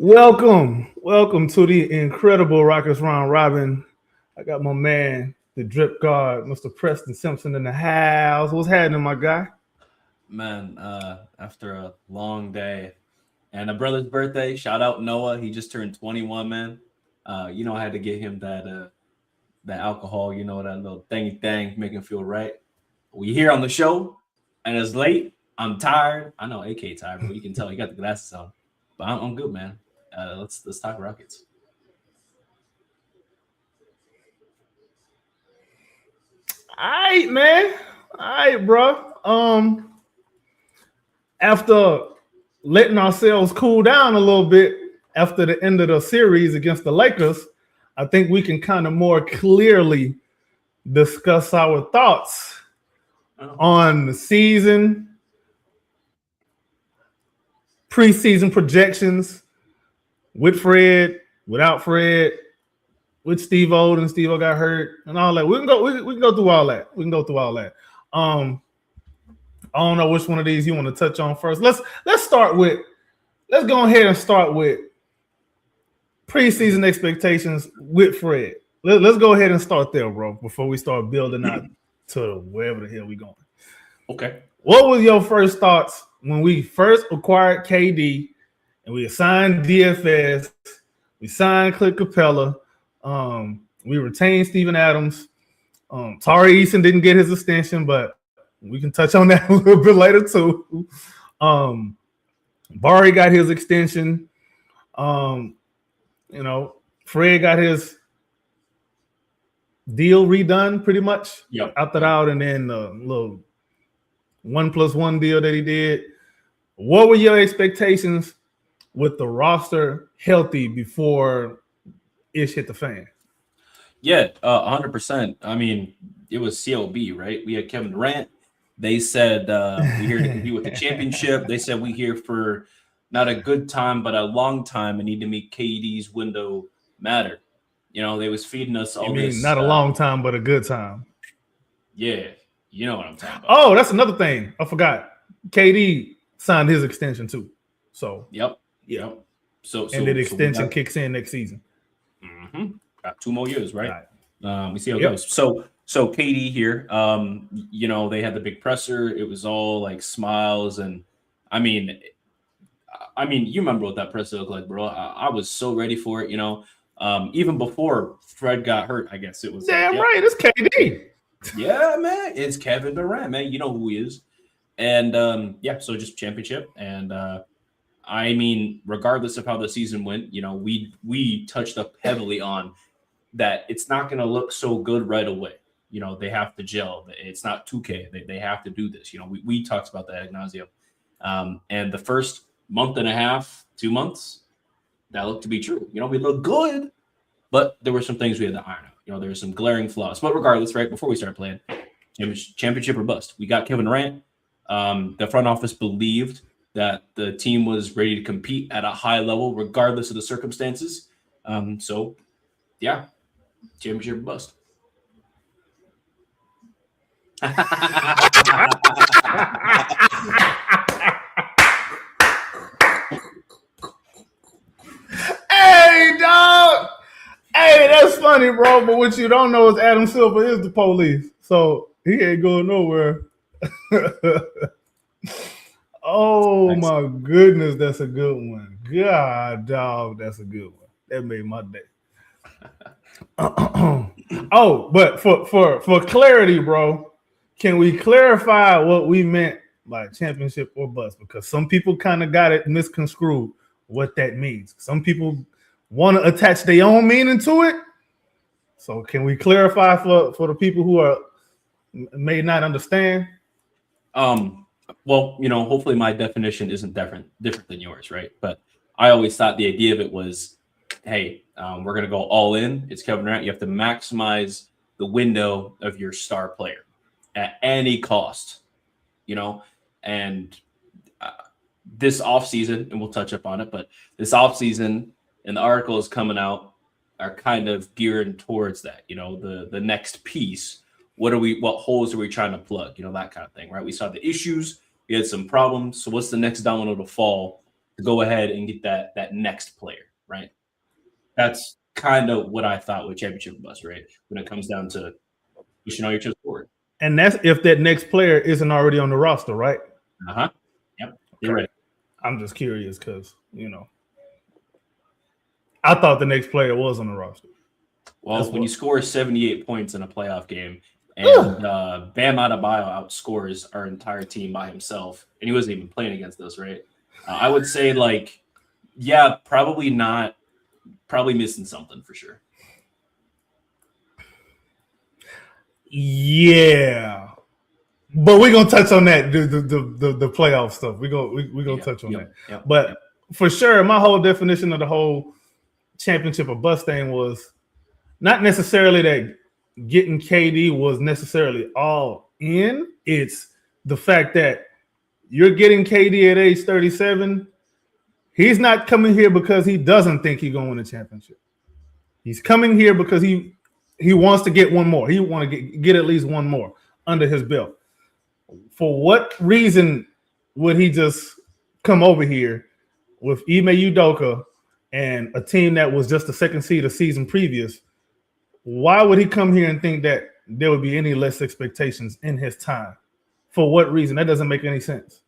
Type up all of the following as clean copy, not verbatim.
Welcome to the incredible Rockets Round Robin. I got my man, the drip guard, Mr. Preston Simpson in the house. What's happening, my guy? Man, after a long day and a brother's birthday, shout out Noah. He just turned 21, man. I had to get him that alcohol, that little thingy thing, make him feel right. We here on the show, and it's late. I'm tired. I know AK tired, but you can tell he got the glasses on. But I'm good, man. Let's talk Rockets. All right, man. All right, bro. After letting ourselves cool down a little bit after the end of the series against the Lakers, I think we can kind of more clearly discuss our thoughts on the season, preseason projections, with Fred, without Fred, with Steve O, and Steve O got hurt, and all that. We can go through all that. I don't know which one of these you want to touch on first. Let's go ahead and start with preseason expectations with Fred. Let's go ahead and start there, bro, before we start building out to wherever the hell we going. Okay. What was your first thoughts when we first acquired KD and we assigned DFS, we signed Clint Capella, we retained Steven Adams, Tari Eason didn't get his extension, but we can touch on that a little bit later too. Barry got his extension. Fred got his deal redone pretty much. Yep. Opted out, and then the little 1+1 deal that he did. What were your expectations with the roster healthy before ish hit the fan? Yeah, 100%. I mean, it was CLB, right? We had Kevin Durant. They said we're here to compete with the championship. They said we're here for not a good time, but a long time, and need to make KD's window matter. They was feeding us all this. Not a long time, but a good time. Yeah, you know what I'm talking about. Oh, that's another thing. I forgot. KD signed his extension too. So Yep. So the extension kicks in next season. Mm-hmm. Got 2 more years, right? We see how it goes. So KD here, they had the big presser. It was all like smiles, and I mean, you remember what that presser looked like, bro? I was so ready for it. Even before Fred got hurt, I guess it was. Damn right, it's KD. Yeah, man, it's Kevin Durant, man. You know who he is, and so just championship, and regardless of how the season went, we touched up heavily on that. It's not going to look so good right away. They have to gel. It's not 2K. They have to do this. We talked about that ad nauseum. And the first month and a half, 2 months, that looked to be true. We looked good, but there were some things we had to iron out. There were some glaring flaws. But regardless, right, before we start playing, championship or bust. We got Kevin Durant. The front office believed that the team was ready to compete at a high level, regardless of the circumstances. Championship or bust. Hey, dog. Hey, that's funny, bro. But what you don't know is Adam Silver is the police, so he ain't going nowhere. Oh, nice. My goodness, that's a good one. God, dog, that's a good one. That made my day. But for clarity, bro, can we clarify what we meant by championship or bust? Because some people kind of got it misconstrued what that means. Some people want to attach their own meaning to it. So can we clarify for the people who may not understand? Well, hopefully my definition isn't different than yours, right? But I always thought the idea of it was, hey, we're going to go all in. It's Kevin Durant. You have to maximize the window of your star player at any cost, and this offseason, and we'll touch up on it, but this offseason and the articles coming out are kind of geared towards that, the next piece. What holes are we trying to plug? That kind of thing, right? We saw the issues. We had some problems. So what's the next domino to fall to go ahead and get that next player, right? That's kind of what I thought with championship or bust, right? When it comes down to pushing all your chips forward. And that's if that next player isn't already on the roster, right? Uh-huh. Yep. You're right. I'm just curious because, I thought the next player was on the roster. Well, when you score 78 points in a playoff game and Bam Adebayo outscores our entire team by himself, and he wasn't even playing against us, right? I would say, probably not. Probably missing something for sure. Yeah. But we're gonna touch on that, the playoff stuff. We're gonna touch on that. Yep, but for sure, my whole definition of the whole championship or bust thing was not necessarily that getting KD was necessarily all in. It's the fact that you're getting KD at age 37. He's not coming here because he doesn't think he's gonna win a championship. He's coming here because he wants to get one more. He want to get at least one more under his belt. For what reason would he just come over here with Ime Udoka and a team that was just the second seed a season previous? Why would he come here and think that there would be any less expectations in his time? For what reason? That doesn't make any sense.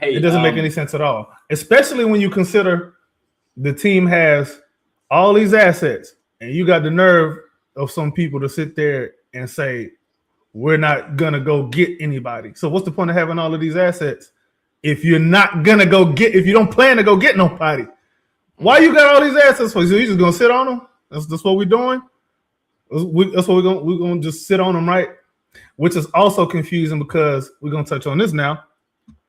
It doesn't make any sense at all, especially when you consider the team has all these assets and you got the nerve of some people to sit there and say, we're not going to go get anybody. So what's the point of having all of these assets if you're not going to go get, if you don't plan to go get nobody? Why you got all these assets for? So you just going to sit on them? That's what we're doing? That's what we're going to just sit on them, right? Which is also confusing because we're going to touch on this now.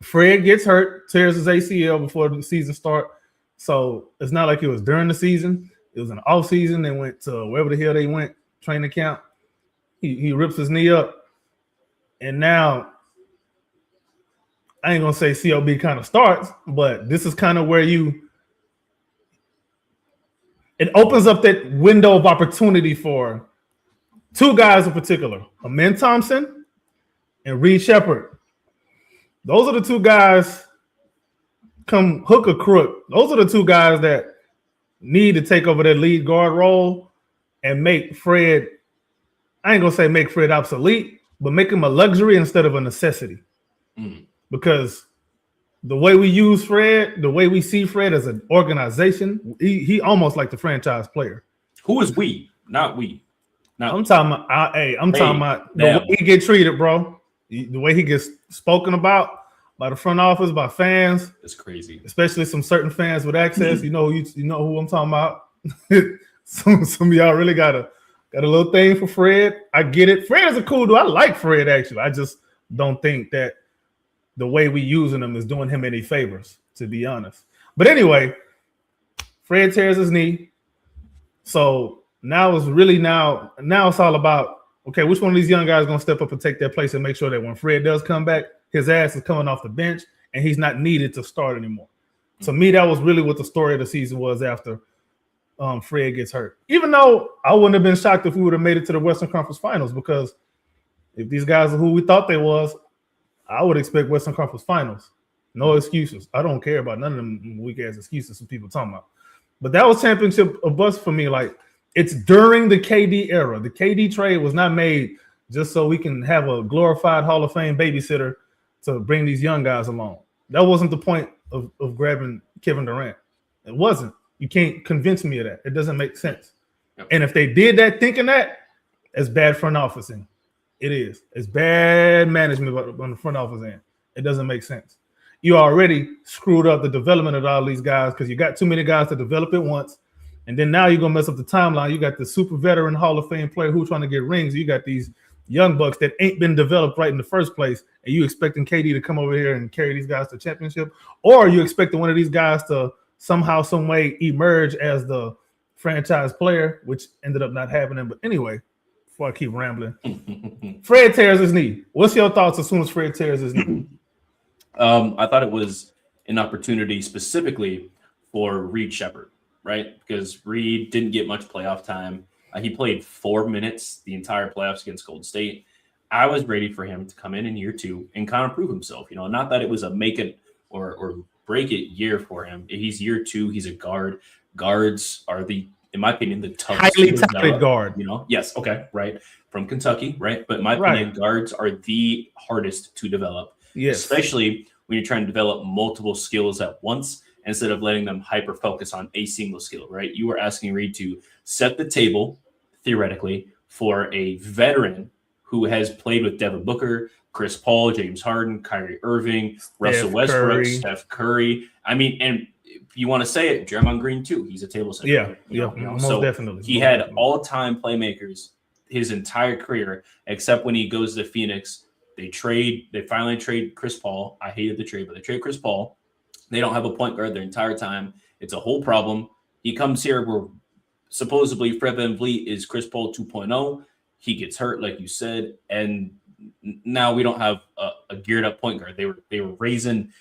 Fred gets hurt, tears his ACL before the season start. So it's not like it was during the season. It was an off season. They went to wherever the hell they went, training camp. He rips his knee up. And now, I ain't going to say CLB kind of starts, but this is kind of where it opens up that window of opportunity for two guys in particular, Amen Thompson and Reed Shepherd. Those are the two guys, come hook or crook. Those are the two guys that need to take over that lead guard role and make Fred, I ain't going to say make Fred obsolete, but make him a luxury instead of a necessity. Because the way we use Fred, the way we see Fred as an organization, he almost like the franchise player. Who is we? Not we. Not I'm talking about, talking about the way he get treated, bro. The way he gets spoken about by the front office, by fans. It's crazy. Especially some certain fans with access. You know who I'm talking about. some of y'all really got a little thing for Fred. I get it. Fred is a cool dude. I like Fred, actually. I just don't think that the way we using him is doing him any favors, to be honest. But anyway, Fred tears his knee. So now it's all about, okay, which one of these young guys is going to step up and take their place and make sure that when Fred does come back, his ass is coming off the bench and he's not needed to start anymore. To me, that was really what the story of the season was after Fred gets hurt. Even though I wouldn't have been shocked if we would have made it to the Western Conference Finals, because if these guys are who we thought they was, I would expect Western Conference Finals. No excuses. I don't care about none of them weak-ass excuses some people talking about. But that was championship or bust for me. Like, it's during the KD era. The KD trade was not made just so we can have a glorified Hall of Fame babysitter to bring these young guys along. That wasn't the point of grabbing Kevin Durant. It wasn't. You can't convince me of that. It doesn't make sense. Yep. And if they did that thinking that, it's bad front office end. It is. It's bad management on the front office end. It doesn't make sense. You already screwed up the development of all these guys because you got too many guys to develop at once. And then now you're going to mess up the timeline. You got the super veteran Hall of Fame player who's trying to get rings. You got these young bucks that ain't been developed right in the first place. And you expecting KD to come over here and carry these guys to championship? Or are you expecting one of these guys to somehow, some way emerge as the franchise player, which ended up not happening. But anyway, before I keep rambling, Fred tears his knee. What's your thoughts as soon as Fred tears his knee? I thought it was an opportunity specifically for Reed Shepherd, right? Because Reed didn't get much playoff time. He played 4 minutes the entire playoffs against Golden State. I was ready for him to come in year two and kind of prove himself. You know, not that it was a make it or break it year for him. He's year 2. He's a guard. Guards are in my opinion, the toughest highly to touted develop, guard. Yes, okay, right. From Kentucky, right? But in my Right. opinion, guards are the hardest to develop. Yes. Especially when you're trying to develop multiple skills at once instead of letting them hyper focus on a single skill, right? You are asking Reed to set the table, theoretically, for a veteran who has played with Devin Booker, Chris Paul, James Harden, Kyrie Irving, Russell Westbrook, Steph Curry. I mean, and if you want to say it, Draymond Green too. He's a table setter. Yeah, most definitely. He had all-time playmakers his entire career, except when he goes to Phoenix. They finally trade Chris Paul. I hated the trade, but they trade Chris Paul. They don't have a point guard their entire time. It's a whole problem. He comes here where supposedly Fred VanVleet is Chris Paul 2.0. He gets hurt, like you said, and now we don't have a geared up point guard. They were raising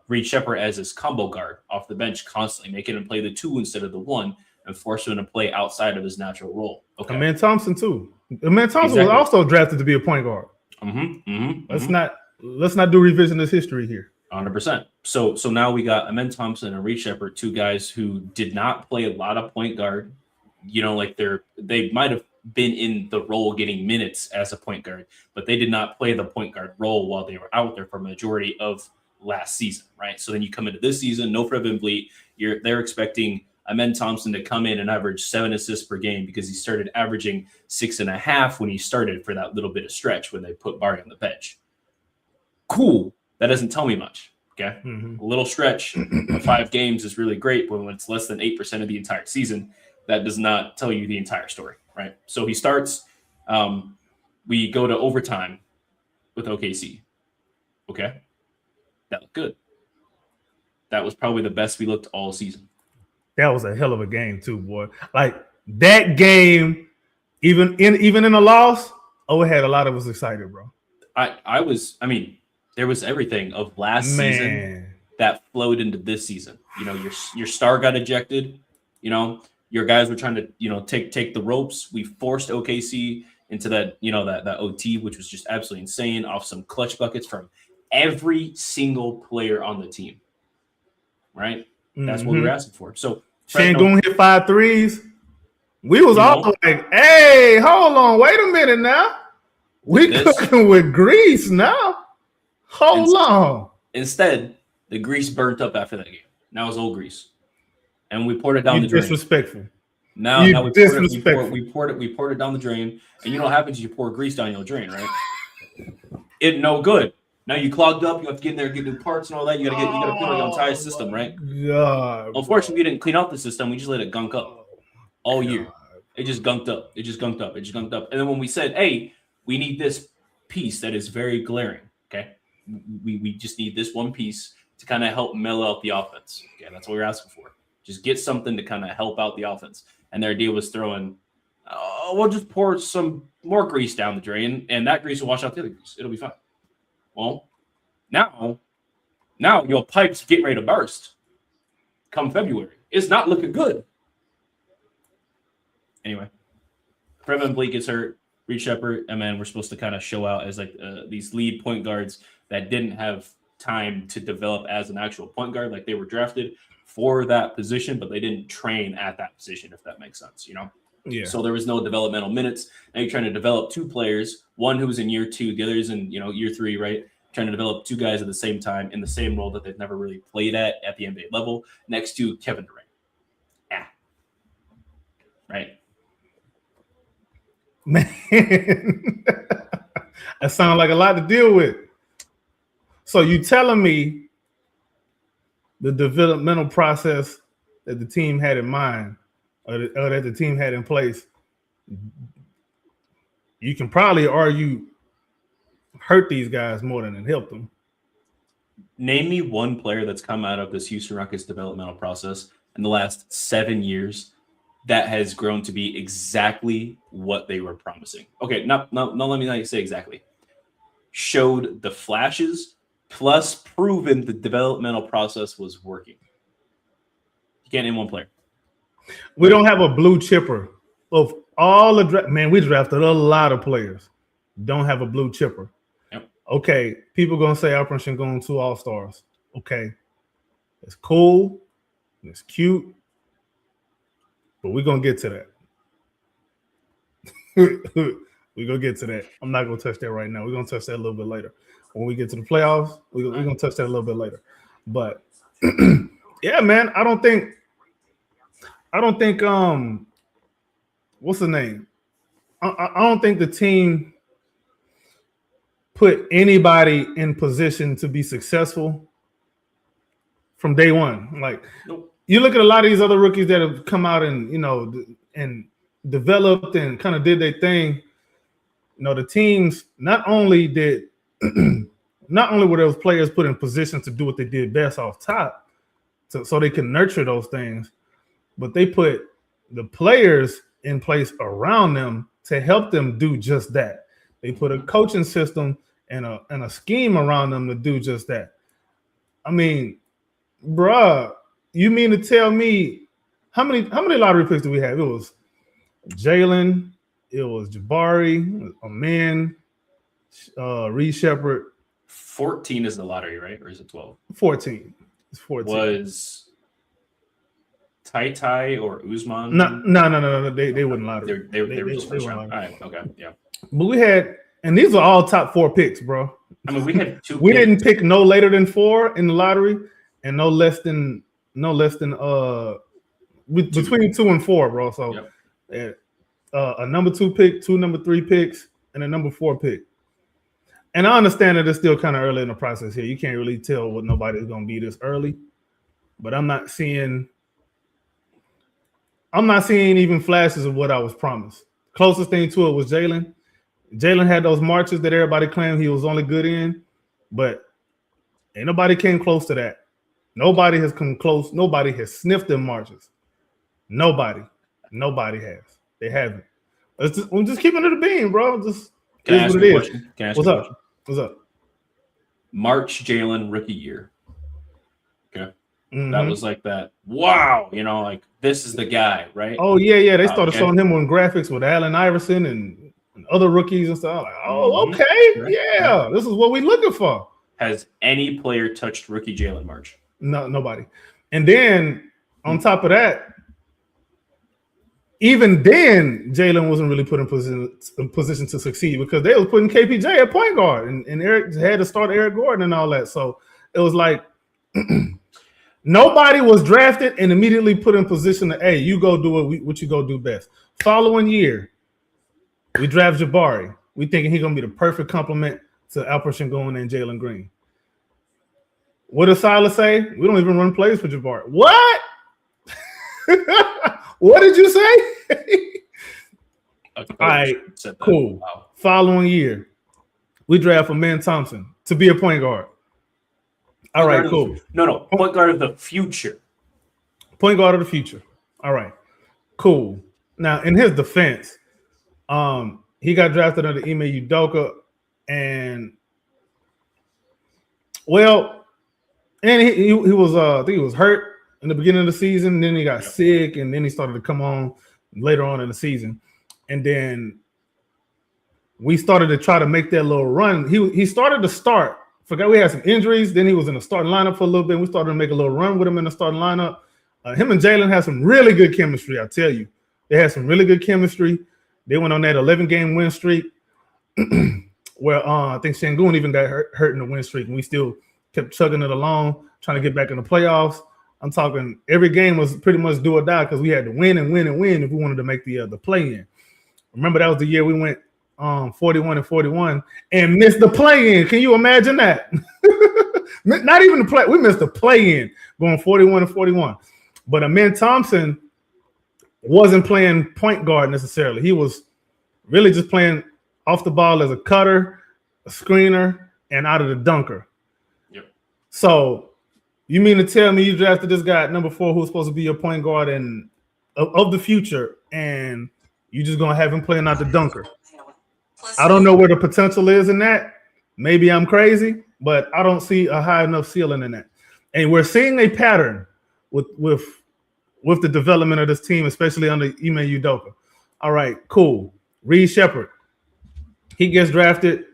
Reed Sheppard as his combo guard off the bench constantly, making him play the 2 instead of the 1 and forcing him to play outside of his natural role. Okay. Amen Thompson too. Amen Thompson was also drafted to be a point guard. Let's not do revisionist history here. 100%. So now we got Amen Thompson and Reed Sheppard, 2 guys who did not play a lot of point guard. Like they might have been in the role getting minutes as a point guard, but they did not play the point guard role while they were out there for a majority of last season, right? So then you come into this season, no Fred VanVleet. They're expecting Amen Thompson to come in and average 7 assists per game because he started averaging 6.5 when he started for that little bit of stretch when they put Barty on the bench. Cool. That doesn't tell me much. Okay. A little stretch of 5 games is really great, but when it's less than 8% of the entire season, that does not tell you the entire story, right? So he starts, we go to overtime with OKC. Okay. That looked good. That was probably the best we looked all season. That was a hell of a game too, boy. Like that game, even in a loss, it had a lot of us excited, bro. There was everything of last season that flowed into this season. Your star got ejected. Your guys were trying to, take the ropes. We forced OKC into that, that OT, which was just absolutely insane, off some clutch buckets from every single player on the team. Right? That's what we were asking for. So Şengün hit 5 threes. We was all like, hey, hold on, wait a minute now. We cooking with grease now. Hold on. Instead, the grease burnt up after that game. Now it's old grease. And we poured it down the drain. Disrespectful. Now we poured it down the drain. And you know what happens? You pour grease down your drain, right? It no good. Now you clogged up. You have to get in there and get new parts and all that. You gotta clean out your entire system, right? God. Unfortunately, we didn't clean out the system. We just let it gunk up all year. It just gunked up. And then when we said, hey, we need this piece that is very glaring, okay? We just need this one piece to kind of help mellow out the offense. Okay, that's what we're asking for. Just get something to kind of help out the offense. And their idea was throwing, we'll just pour some more grease down the drain, and that grease will wash out the other grease. It'll be fine. Well, now your pipe's getting ready to burst come February. It's not looking good. Anyway, Fred VanVleet gets hurt. Reed Sheppard, and man, we're supposed to kind of show out as like these lead point guards that didn't have time to develop as an actual point guard. Like they were drafted for that position, but they didn't train at that position, if that makes sense, Yeah. So there was no developmental minutes. Now you're trying to develop 2 players, one who's in year 2, the other's in year 3, right? Trying to develop 2 guys at the same time in the same role that they've never really played at the NBA level, next to Kevin Durant. Right. Man, that sounds like a lot to deal with. So you telling me the developmental process that the team had in mind, or that the team had in place, you can probably argue hurt these guys more than it helped them. Name me one player that's come out of this Houston Rockets developmental process in the last 7 years that has grown to be exactly what they were promising. Okay, let me not say exactly. Showed the flashes, plus proven the developmental process was working. You can't name one player. We don't have a blue chipper. Of all the we drafted a lot of players. Don't have a blue chipper. Yep. Okay, people gonna say Alperen Şengün 2 All-Stars. Okay, It's cool. It's cute. But we're going to get to that. We're going to get to that. I'm not going to touch that right now. We're going to touch that a little bit later. When we get to the playoffs, we're going to touch that a little bit later. But, yeah, man, I don't think what's the name? I don't think the team put anybody in position to be successful from day one. Like, nope. You look at a lot of these other rookies that have come out and, and developed and kind of did their thing. The teams not only were those players put in position to do what they did best off top, so they can nurture those things, but they put the players in place around them to help them do just that. They put a coaching system and a scheme around them to do just that. I mean, bruh, you mean to tell me how many lottery picks do we have? It was Jalen, it was Jabari, Amen, Reed Shepard. 14 is the lottery, right? Or is it 12? 14. It's 14. Was Tai or Usman? No. They wouldn't lottery. They were just first round. All right, okay, yeah. But we had, and these are all top 4 picks, bro. I mean, we had 2. We didn't pick no later than 4 in the lottery, and no less than between 2 and 4, bro. So a number 2 pick, 2 number 3 picks, and a number 4 pick. And I understand that it's still kind of early in the process here. You can't really tell what nobody's going to be this early, but I'm not seeing even flashes of what I was promised. Closest thing to it was Jalen. Jalen had those marches that everybody claimed he was only good in, but ain't nobody came close to that. Nobody has come close. Nobody has sniffed them marches. Nobody has. They haven't. I'm just keeping it a beam, bro. Just Can I ask you a question? What's up? What's up? March Jalen rookie year. Okay. Mm-hmm. That was like that. Wow. Like this is the guy, right? Oh, yeah. They started showing him on graphics with Allen Iverson and other rookies and stuff. Like, oh, okay. Right. Yeah. This is what we're looking for. Has any player touched rookie Jalen March? No, nobody. And then on top of that, even then, Jalen wasn't really put in position to succeed because they was putting KPJ at point guard, and Eric had to start Eric Gordon and all that. So it was like nobody was drafted and immediately put in position to, hey, you go do what you go do best. Following year, we draft Jabari. We thinking he's gonna be the perfect complement to Alper Sengun and Jalen Green. What does Silas say? We don't even run plays for Jabari. What? What did you say? All right, cool. Wow. Following year, we draft Amen Thompson to be a point guard. All right, cool. No, point guard of the future. Point guard of the future. All right, cool. Now, in his defense, he got drafted under Ime Udoka, and he was I think he was hurt in the beginning of the season. Then he got sick, and then he started to come on later on in the season. And then we started to try to make that little run. He started to start. Forgot we had some injuries. Then he was in the starting lineup for a little bit. We started to make a little run with him in the starting lineup. Him and Jalen had some really good chemistry, I tell you. They had some really good chemistry. They went on that 11-game win streak where I think Sengun even got hurt in the win streak, and we still kept chugging it along, trying to get back in the playoffs. I'm talking every game was pretty much do or die because we had to win and win and win if we wanted to make the play-in. Remember, that was the year we went 41-41 and missed the play-in. Can you imagine that? Not even the play. We missed the play-in going 41-41. But Amen Thompson wasn't playing point guard necessarily. He was really just playing off the ball as a cutter, a screener, and out of the dunker. Yep. So you mean to tell me you drafted this guy at number 4 who was supposed to be your point guard and of the future, and you just gonna have him playing out the dunker? I don't know where the potential is in that. Maybe I'm crazy, but I don't see a high enough ceiling in that. And we're seeing a pattern with the development of this team, especially under Ime Udoka. All right, cool. Reed Shepard, he gets drafted.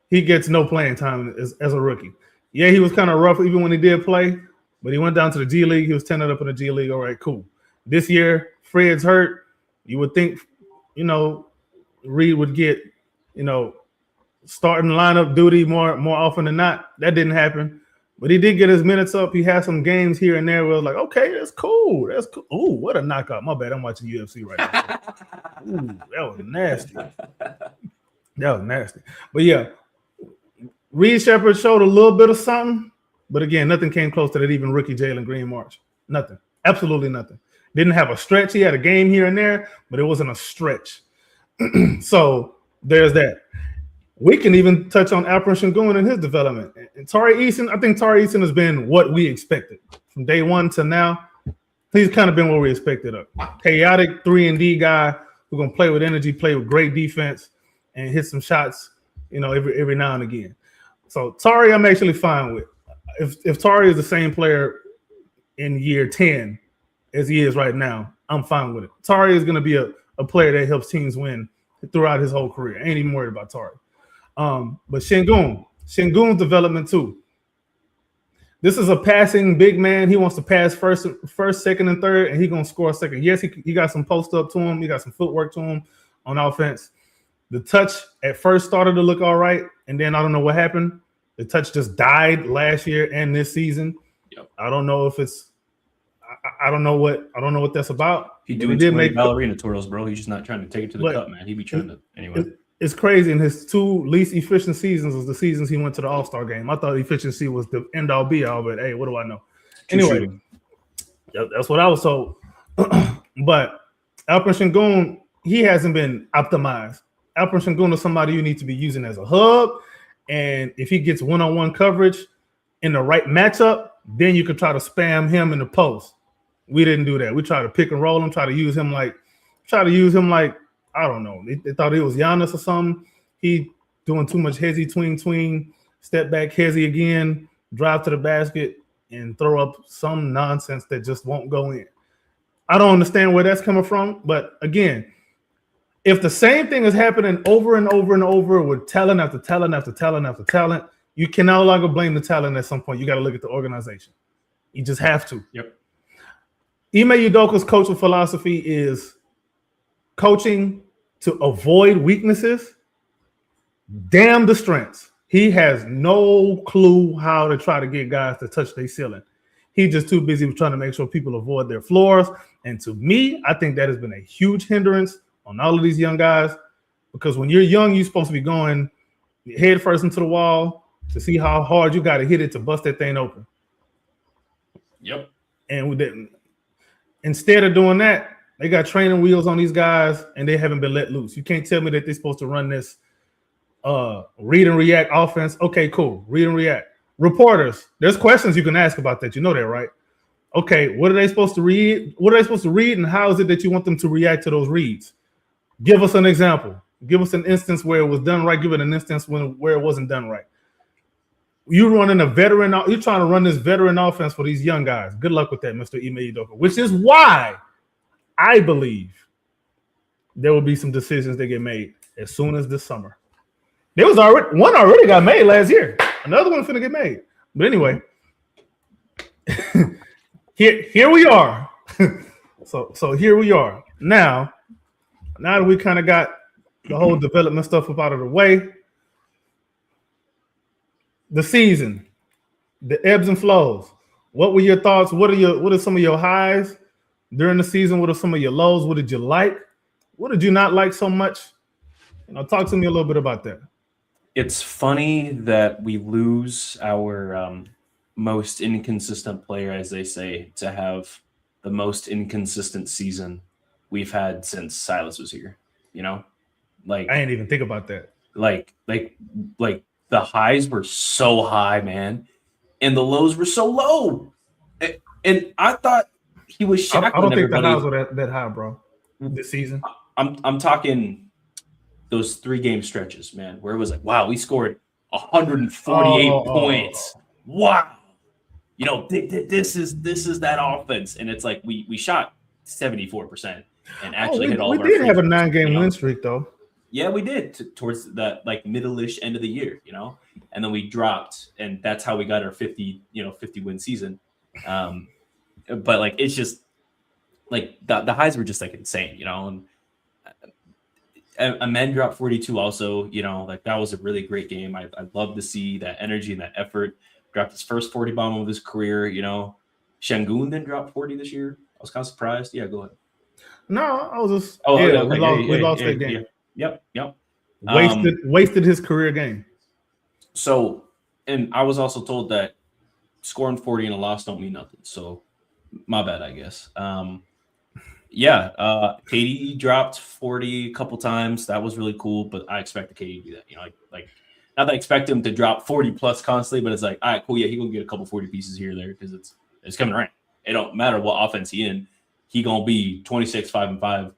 He gets no playing time as a rookie. Yeah, he was kind of rough even when he did play, But he went down to the G League. He was 10 up in the G League. All right, cool. This year, Fred's hurt. You would think, Reed would get, starting lineup duty more often than not. That didn't happen. But he did get his minutes up. He had some games here and there where it was like, okay, that's cool. That's cool. Ooh, what a knockout. My bad. I'm watching UFC right now. Ooh, that was nasty. But yeah, Reed Shepherd showed a little bit of something. But again, nothing came close to that even rookie Jalen Green March. Nothing. Absolutely nothing. Didn't have a stretch. He had a game here and there, but it wasn't a stretch. So there's that. We can even touch on Alperen Sengun and his development. And Tari Eason, I think Tari Eason has been what we expected. From day one to now, he's kind of been what we expected. A chaotic 3-and-D guy who's going to play with energy, play with great defense, and hit some shots, every now and again. So Tari, I'm actually fine with. If Tari is the same player in year 10 as he is right now, I'm fine with it. Tari is going to be a player that helps teams win throughout his whole career. I ain't even worried about Tari. But Sengun's development too. This is a passing big man. He wants to pass first, second, and third, and he's going to score second. Yes, he got some post up to him. He got some footwork to him on offense. The touch at first started to look all right, and then I don't know what happened. The touch just died last year and this season. Yep. I don't know if it's. I don't know what that's about. He doing too many ballerina twirls, bro. He's just not trying to take it to the cup, man. He be trying to anyway. It's crazy. In his two least efficient seasons was the seasons he went to the All-Star game. I thought efficiency was the end-all be-all, but hey, what do I know? Anyway, that's what I was told. But Alperen Sengun, he hasn't been optimized. Alperen Sengun is somebody you need to be using as a hub, and if he gets one-on-one coverage in the right matchup, then you can try to spam him in the post. We didn't do that. We tried to pick and roll him, try to use him like I don't know. They thought it was Giannis or something. He doing too much hezzy, tween, step back, hezzy again, drive to the basket, and throw up some nonsense that just won't go in. I don't understand where that's coming from. But again, if the same thing is happening over and over and over with talent after talent after talent after talent, you can no longer blame the talent at some point. You got to look at the organization. You just have to. Yep. Ime Udoka's coaching philosophy is coaching to avoid weaknesses, damn the strengths. He has no clue how to try to get guys to touch their ceiling. He's just too busy with trying to make sure people avoid their floors. And to me, I think that has been a huge hindrance on all of these young guys, because when you're young, you're supposed to be going head first into the wall to see how hard you got to hit it to bust that thing open. Yep. And instead of doing that, they got training wheels on these guys, and they haven't been let loose. You can't tell me that they're supposed to run this read and react offense. Okay, cool. Read and react. Reporters, there's questions you can ask about that. You know that, right? Okay, what are they supposed to read? What are they supposed to read, and how is it that you want them to react to those reads? Give us an example. Give us an instance where it was done right. Give it an instance where it wasn't done right. You're running a veteran. You're trying to run this veteran offense for these young guys. Good luck with that, Mr. Ime Udoka, which is why I believe there will be some decisions that get made as soon as this summer. There was one already got made last year. Another one finna get made. But anyway, here we are. So here we are. Now that we kind of got the whole development stuff up out of the way, the season, the ebbs and flows. What were your thoughts? What are some of your highs during the season? What are some of your lows? What did you like? What did you not like so much? Talk to me a little bit about that. It's funny that we lose our most inconsistent player, as they say, to have the most inconsistent season we've had since Silas was here. Like I didn't even think about that. Like the highs were so high, man, and the lows were so low. And I thought he was shackling I don't think everybody. the highs were that high, bro. This season, I'm talking those 3-game stretches, man, where it was like, wow, we scored 148 points. Wow, this is that offense, and it's like we shot 74% and actually hit all. We of our did have a threes, 9-game win streak, though. Yeah, we did towards that like middle-ish end of the year, and then we dropped, and that's how we got our 50 win season. But like it's just like the highs were just like insane, you know. And Amen dropped 42 also, you know, like that was a really great game. I love to see that energy and that effort. Dropped his first 40 bomb of his career, you know. Shangun didn't drop 40 this year. I was kind of surprised. Yeah, go ahead. No, I was just Okay, we lost that game. Yep. Wasted his career game. So, and I was also told that scoring 40 in a loss don't mean nothing. So, my bad, I guess. KD dropped 40 a couple times. That was really cool, but I expect KD to do that. You know, like not that I expect him to drop 40 plus constantly, but it's like, all right, cool. Yeah, he gonna get a couple 40 pieces here or there because it's coming around. It don't matter what offense he in, he gonna be 26, 5 and 5,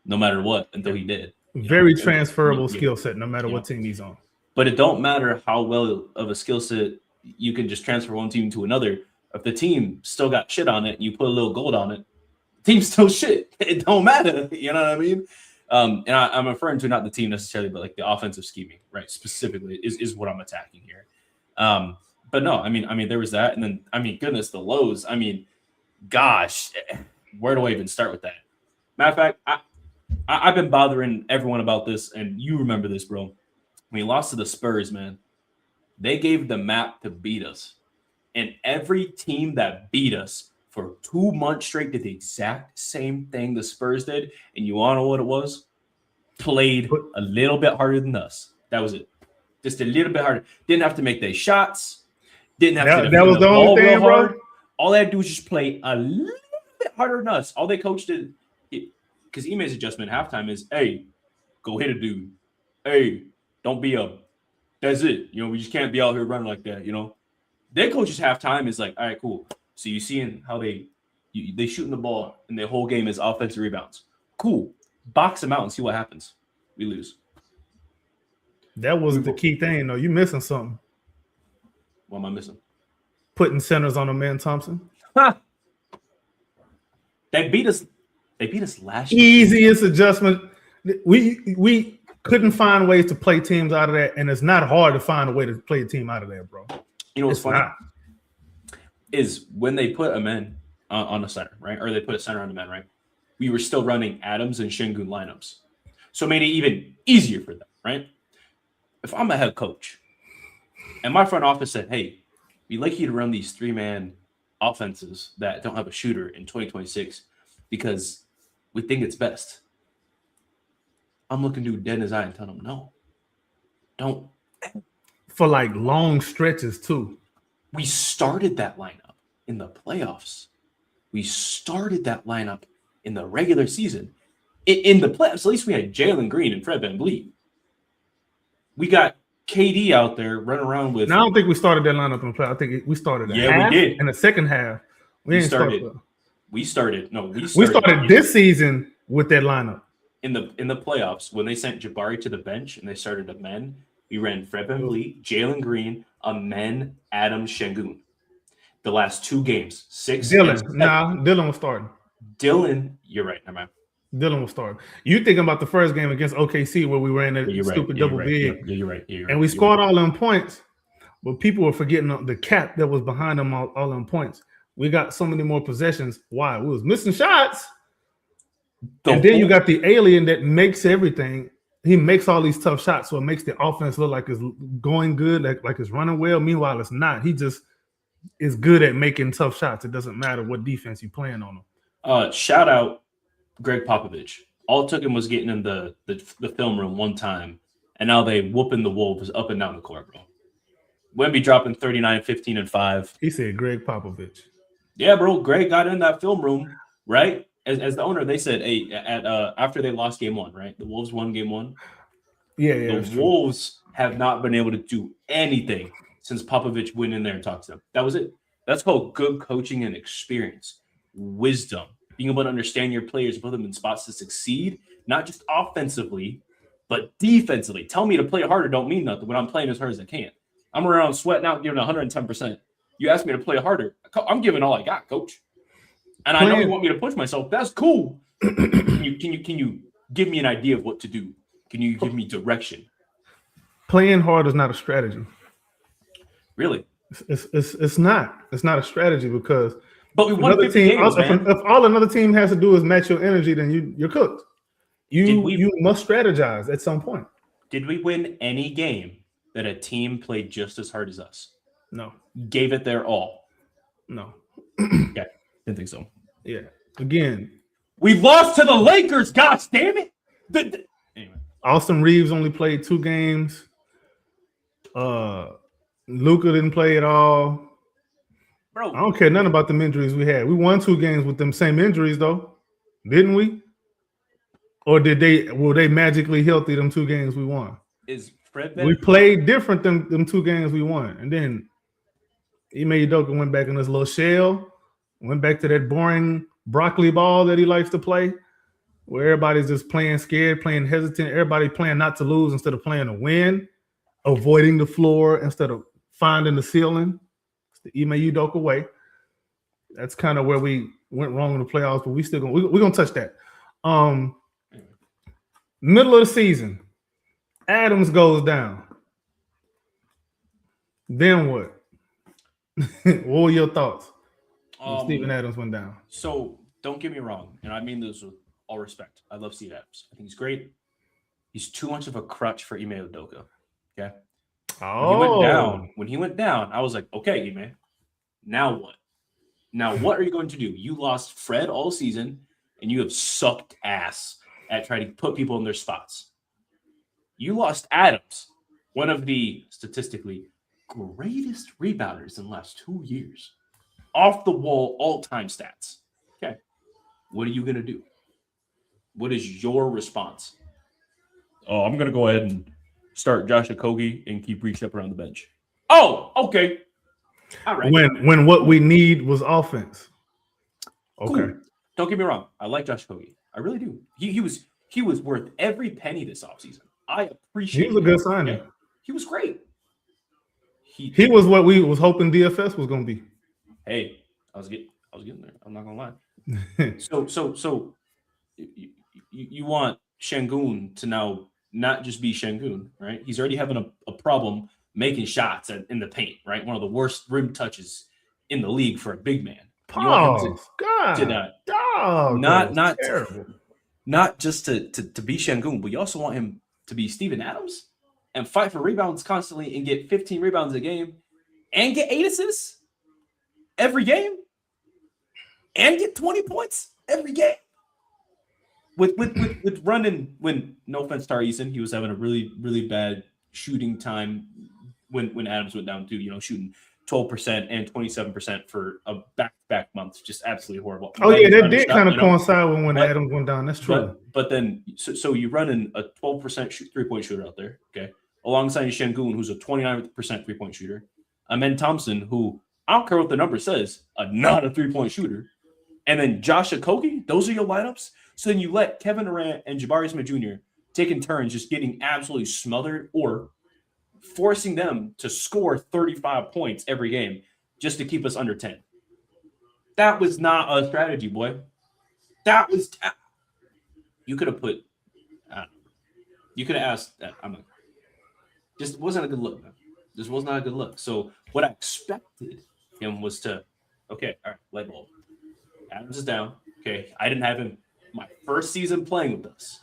no matter what until he did. Very transferable skill set, no matter what team he's on. But it don't matter how well of a skill set you can just transfer one team to another. If the team still got shit on it, and you put a little gold on it, team's still shit. It don't matter. You know what I mean? And I'm referring to not the team necessarily, but like the offensive scheming, right? Specifically is what I'm attacking here. But no, I mean, there was that. And then, goodness, the lows. I mean, gosh, where do I even start with that? Matter of fact, I've been bothering everyone about this, and you remember this, bro. When we lost to the Spurs, man, they gave the map to beat us. And every team that beat us for 2 months straight did the exact same thing the Spurs did. And you all know what it was? Played a little bit harder than us. That was it. Just a little bit harder. Didn't have to make their shots. Didn't have to that was the only thing, bro. All they had to do was just play a little bit harder than us. All they coached did, because Ime's adjustment halftime is, hey, go hit a dude. Hey, don't be that's it. You know, we just can't be out here running like that, you know. Their coach's halftime is like, all right, cool. So you seeing how they shooting the ball and their whole game is offensive rebounds. Cool. Box them out and see what happens. We lose. That was the key thing, though. You missing something. What am I missing? Putting centers on Amen Thompson. They beat us last year. Easiest adjustment. We couldn't find ways to play teams out of that, and it's not hard to find a way to play a team out of there, bro. You know what's funny? Is when they put Amen on a center, right? Or they put a center on Amen, right? We were still running Adams and Şengün lineups. So it made it even easier for them, right? If I'm a head coach and my front office said, hey, we'd like you to run these 3-man offenses that don't have a shooter in 2026 because we think it's best. I'm looking dude dead in his eye and telling him, no, don't. For like long stretches too. We started that lineup in the playoffs. We started that lineup in the regular season. In the playoffs, at least we had Jalen Green and Fred VanVleet. We got KD out there running around with. Now, I don't think we started that lineup in the playoffs. I think we started. We did in the second half. We started this season with that lineup. In the playoffs, when they sent Jabari to the bench and they started Amen, we ran Fred VanVleet, Jalen Green, Amen, Adams, Şengün. The last 2 games, 6. Dylan was starting. You're right. Never mind. Dylan was starting. You thinking about the first game against OKC where we ran that stupid double big. Yeah, you're right. And we scored all them points, but people were forgetting the cap that was behind them all them points. We got so many more possessions. Why? We was missing shots. And then you got the alien that makes everything. He makes all these tough shots, so it makes the offense look like it's going good, like it's running well. Meanwhile, it's not. He just is good at making tough shots. It doesn't matter what defense you're playing on him. Shout out Greg Popovich. All it took him was getting in the film room one time, and now they whooping the Wolves up and down the court, bro. Wemby dropping 39, 15, and 5. He said Greg Popovich. Yeah, bro. Greg got in that film room, right? As the owner, they said, hey, after they lost game 1, right? The Wolves won game 1. Yeah. The Wolves have not been able to do anything since Popovich went in there and talked to them. That was it. That's called good coaching and experience, wisdom, being able to understand your players, put them in spots to succeed, not just offensively, but defensively. Tell me to play harder don't mean nothing when I'm playing as hard as I can. I'm around sweating out, giving 110%. You ask me to play harder. I'm giving all I got, coach. And I know you want me to push myself. That's cool. Can you give me an idea of what to do? Can you give me direction? Playing hard is not a strategy. Really? It's not. It's not a strategy because But we if won another 50 team, games, man. if all another team has to do is match your energy, then you're cooked. Did You must strategize at some point. Did we win any game that a team played just as hard as us? No, Gave it their all? no. Yeah, didn't think so. Yeah. Again, we lost to the Lakers. Gosh damn it! Anyway, Austin Reeves only played 2 games. Luka didn't play at all. bro, I don't care nothing about the injuries we had. We won 2 games with them same injuries, though, didn't we? Or were they magically healthy? Them 2 games we won. Is Fred? We played different than them 2 games we won, and then Ime Udoka went back in this little shell, went back to that boring broccoli ball that he likes to play, where everybody's just playing scared, playing hesitant, everybody playing not to lose instead of playing to win, avoiding the floor instead of finding the ceiling. It's the Ime Udoka way. That's kind of where we went wrong in the playoffs, but we're gonna touch that. Middle of the season, Adams goes down. Then what? What were your thoughts when Steven Adams went down? So don't get me wrong, and I mean this with all respect. I love Steve Adams. I think he's great. He's too much of a crutch for Ime Udoka. Okay. When he went down, I was like, okay, Ime, now what? Now what are you going to do? You lost Fred all season, and you have sucked ass at trying to put people in their spots. You lost Adams, one of the statistically greatest rebounders in the last 2 years. Off the wall, all-time stats. Okay. What are you going to do? What is your response? Oh, I'm going to go ahead and start Josh Okogie and keep Reed Sheppard on the bench. Oh, okay. All right. When what we need was offense. Okay. Cool. Don't get me wrong. I like Josh Okogie. I really do. He was worth every penny this offseason. I appreciate it. He was a good signing. Okay? He was great. He was what we was hoping DFS was going to be. Hey, I was getting there. I'm not gonna lie. So you want Şengün to now not just be Şengün, right? He's already having a problem making shots in the paint, right? One of the worst rim touches in the league for a big man. Pause. Not just to be Şengün, but you also want him to be Steven Adams and fight for rebounds constantly and get 15 rebounds a game and get 8 assists every game and get 20 points every game. With running, when no offense to Eason, he was having a really, really bad shooting time when Adams went down too, shooting 12% and 27% for a back-to-back month. Just absolutely horrible. Oh, yeah, that did kind of coincide with when Adams went down. That's true. But then, so you run in a 12% three-point shooter out there, okay, alongside Şengün, who's a 29% three-point shooter. Amen Thompson, who I don't care what the number says, not a three-point shooter. And then Josh Okogie, those are your lineups. So then you let Kevin Durant and Jabari Smith Jr. taking turns just getting absolutely smothered or forcing them to score 35 points every game just to keep us under 10. That was not a strategy, boy. That was you could have put you could have asked that. Just wasn't a good look, man. This was not a good look. So what I expected him was to, okay, all right, light bulb. Adams is down. Okay, I didn't have him my first season playing with us.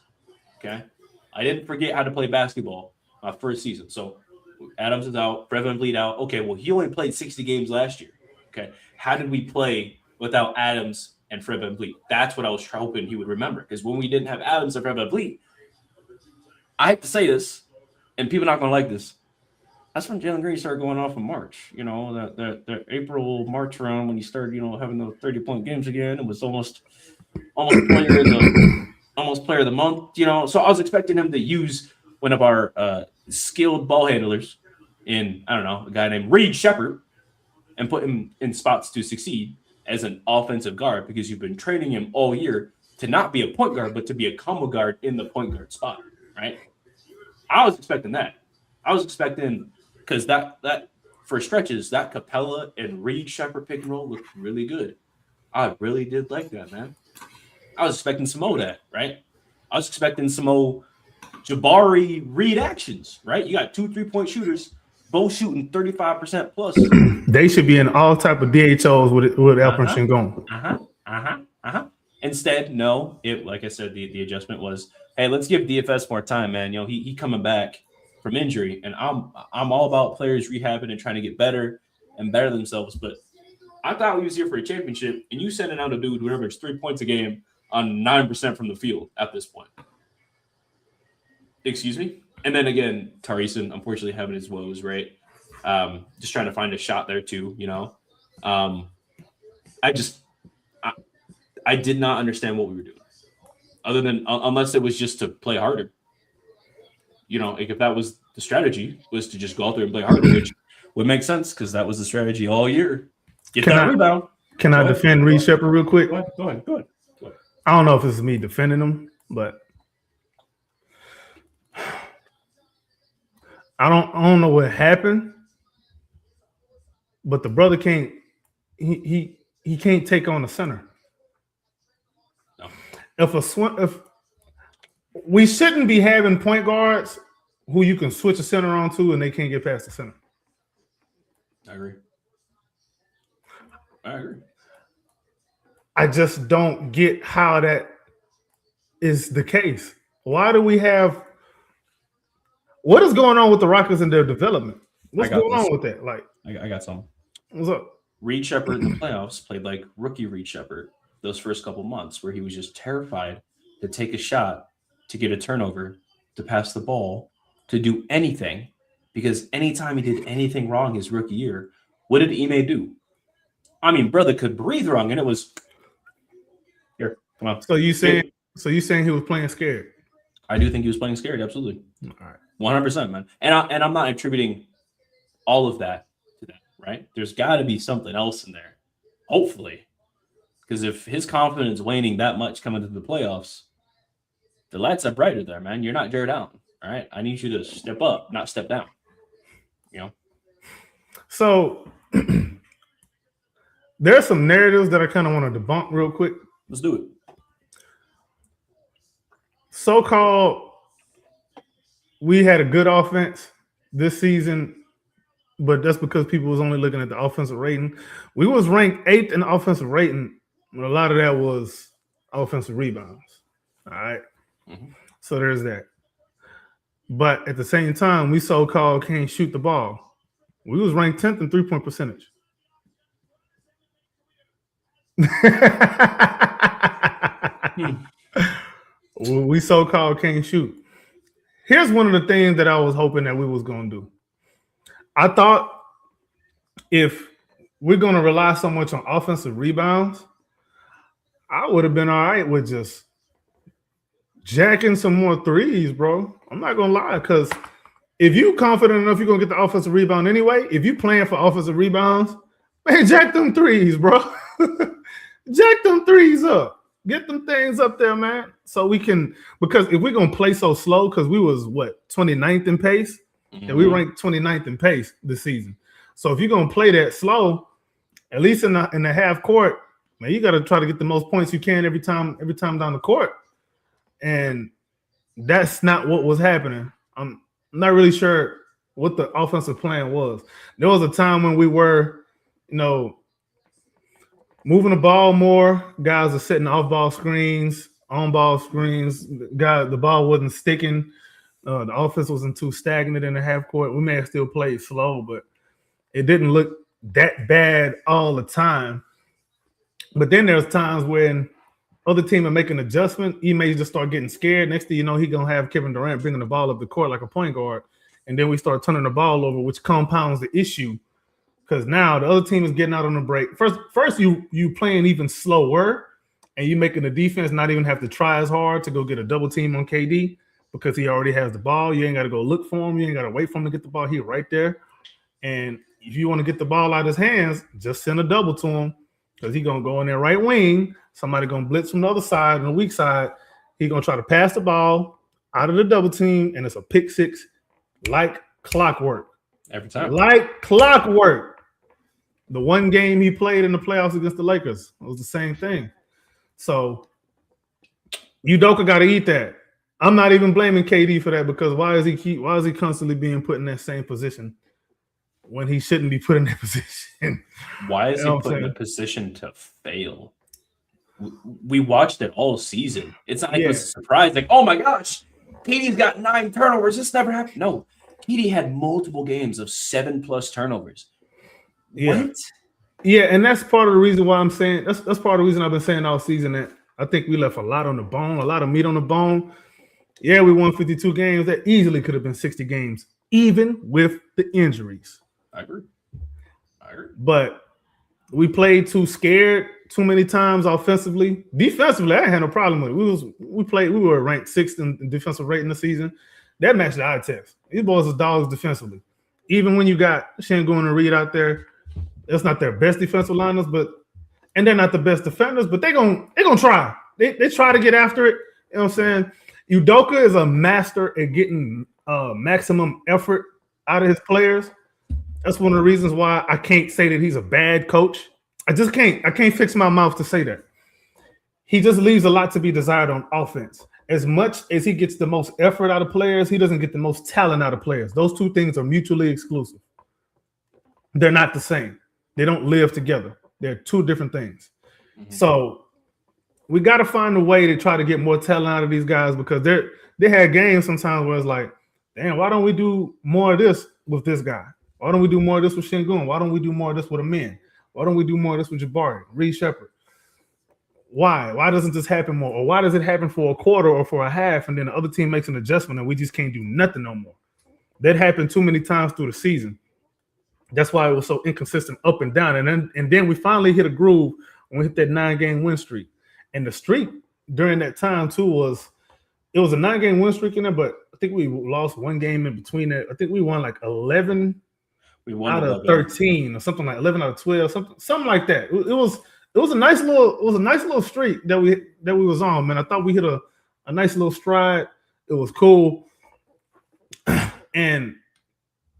Okay, I didn't forget how to play basketball my first season. So Adams is out, Fred VanVleet out. Okay, well, he only played 60 games last year. Okay, how did we play without Adams and Fred VanVleet? That's what I was hoping he would remember. Because when we didn't have Adams and Fred VanVleet, I have to say this, and people are not going to like this. That's when Jalen Green started going off in March. The April, March round when he started, having those 30-point games again. It was almost player of the month. So I was expecting him to use one of our skilled ball handlers in, I don't know, a guy named Reed Sheppard and put him in spots to succeed as an offensive guard because you've been training him all year to not be a point guard, but to be a combo guard in the point guard spot, right? I was expecting that. I was expecting because that for stretches, that Capella and Reed Sheppard pick and roll looked really good. I really did like that, man. I was expecting some of that, right? I was expecting some Jabari Reed actions, right? You got 2 3-point shooters both shooting 35% plus. They should be in all type of DHOs with Alperen Sengun. Instead, no. It, like I said, the adjustment was, hey, let's give DFS more time, man. You know, he coming back from injury, and I'm all about players rehabbing and trying to get better and better themselves. But I thought we was here for a championship, and you sending out a dude who averaged 3 points a game on 9% from the field at this point. Excuse me? And then again, Tarisin, unfortunately, having his woes, right? Just trying to find a shot there too, you know. I did not understand what we were doing, other than unless it was just to play harder. You know, like if that was the strategy, was to just go out there and play harder, which would make sense because that was the strategy all year. Get that rebound. Can I defend Reed Shepherd real quick? Go ahead. I don't know if it's me defending him, but I don't know what happened. But the brother can't. He can't take on the center. No. If we shouldn't be having point guards who you can switch a center on to and they can't get past the center. I agree. I just don't get how that is the case. Why do we have? What is going on with the Rockets and their development? What's going on with that? Like, I got some. What's up? Reed Shepherd in the playoffs played like rookie Reed Shepherd those first couple months, where he was just terrified to take a shot, to get a turnover, to pass the ball, to do anything, because anytime he did anything wrong his rookie year, what did Ime do? I mean, brother could breathe wrong, and it was here. Come on. So you saying he was playing scared? I do think he was playing scared. Absolutely. All right. 100%, man. And I'm not attributing all of that to that, right? There's got to be something else in there, hopefully, because if his confidence waning that much coming to the playoffs, the lights are brighter there, man. You're not Jared Allen, all right? I need you to step up, not step down. You know. So there's some narratives that I kind of want to debunk real quick. Let's do it. So-called, we had a good offense this season, but that's because people was only looking at the offensive rating. We was ranked 8th in offensive rating, but a lot of that was offensive rebounds. All right. Mm-hmm. So there's that. But at the same time, we so-called can't shoot the ball. We was ranked 10th in 3-point percentage. We so-called can't shoot. Here's one of the things that I was hoping that we was going to do. I thought if we're going to rely so much on offensive rebounds, I would have been all right with just jacking some more threes, bro. I'm not going to lie, because if you confident enough you're going to get the offensive rebound anyway, if you playing for offensive rebounds, man, jack them threes, bro. Jack them threes up. Get them things up there, man. So we can, because if we're going to play so slow, because we was, 29th in pace? Mm-hmm. And we ranked 29th in pace this season. So if you're going to play that slow, at least in the half court, man, you got to try to get the most points you can every time down the court. And that's not what was happening. I'm not really sure what the offensive plan was. There was a time when we were, moving the ball more. Guys are setting off-ball screens, on-ball screens. The ball wasn't sticking. The offense wasn't too stagnant in the half court. We may have still played slow, but it didn't look that bad all the time. But then there's times when other team are making adjustment. He may just start getting scared. Next thing you know, he's going to have Kevin Durant bringing the ball up the court like a point guard. And then we start turning the ball over, which compounds the issue. Because now the other team is getting out on the break. First you playing even slower, and you making the defense not even have to try as hard to go get a double team on KD because he already has the ball. You ain't got to go look for him. You ain't got to wait for him to get the ball. He's right there. And if you want to get the ball out of his hands, just send a double to him because he's going to go in there right wing. Somebody going to blitz from the other side, on the weak side. He's going to try to pass the ball out of the double team, and it's a pick six like clockwork. Every time. Like clockwork. The one game he played in the playoffs against the Lakers, it was the same thing. So Udoka got to eat that. I'm not even blaming KD for that, because why is he constantly being put in that same position when he shouldn't be put in that position. Why is he put in a position to fail? We watched it all season. It's not like it was a surprise. Like, oh my gosh, KD's got 9 turnovers. This never happened. No, KD had multiple games of 7+ turnovers. Yeah. What? Yeah, and that's part of the reason why I'm saying that's part of the reason I've been saying all season that I think we left a lot on the bone, a lot of meat on the bone. Yeah, we won 52 games. That easily could have been 60 games, even with the injuries. I agree. But we played too scared too many times offensively. Defensively, I had no problem with it. We were ranked 6th in defensive rating this season. That matched the eye test. These boys are dogs defensively. Even when you got Şengün and Reed out there, that's not their best defensive liners, and they're not the best defenders, but they're gonna try. They try to get after it. You know what I'm saying? Udoka is a master at getting maximum effort out of his players. That's one of the reasons why I can't say that he's a bad coach. I just can't. I can't fix my mouth to say that. He just leaves a lot to be desired on offense. As much as he gets the most effort out of players, he doesn't get the most talent out of players. Those two things are mutually exclusive. They're not the same. They don't live together. They're two different things. Mm-hmm. So we got to find a way to try to get more talent out of these guys because they had games sometimes where it's like, damn, why don't we do more of this with this guy? Why don't we do more of this with Şengün? Why don't we do more of this with Amin? Why don't we do more of this with Jabari, Reed Shepherd? Why? Why doesn't this happen more? Or why does it happen for a quarter or for a half and then the other team makes an adjustment and we just can't do nothing no more? That happened too many times through the season. That's why it was so inconsistent up and down. And then we finally hit a groove when we hit that 9-game win streak. And the streak during that time too was a 9-game win streak in there, but I think we lost one game in between that. I think we won like 11 out of 13 or something like 11 out of 12, something like that. It was a nice little streak that we was on, man. I thought we hit a nice little stride. It was cool. And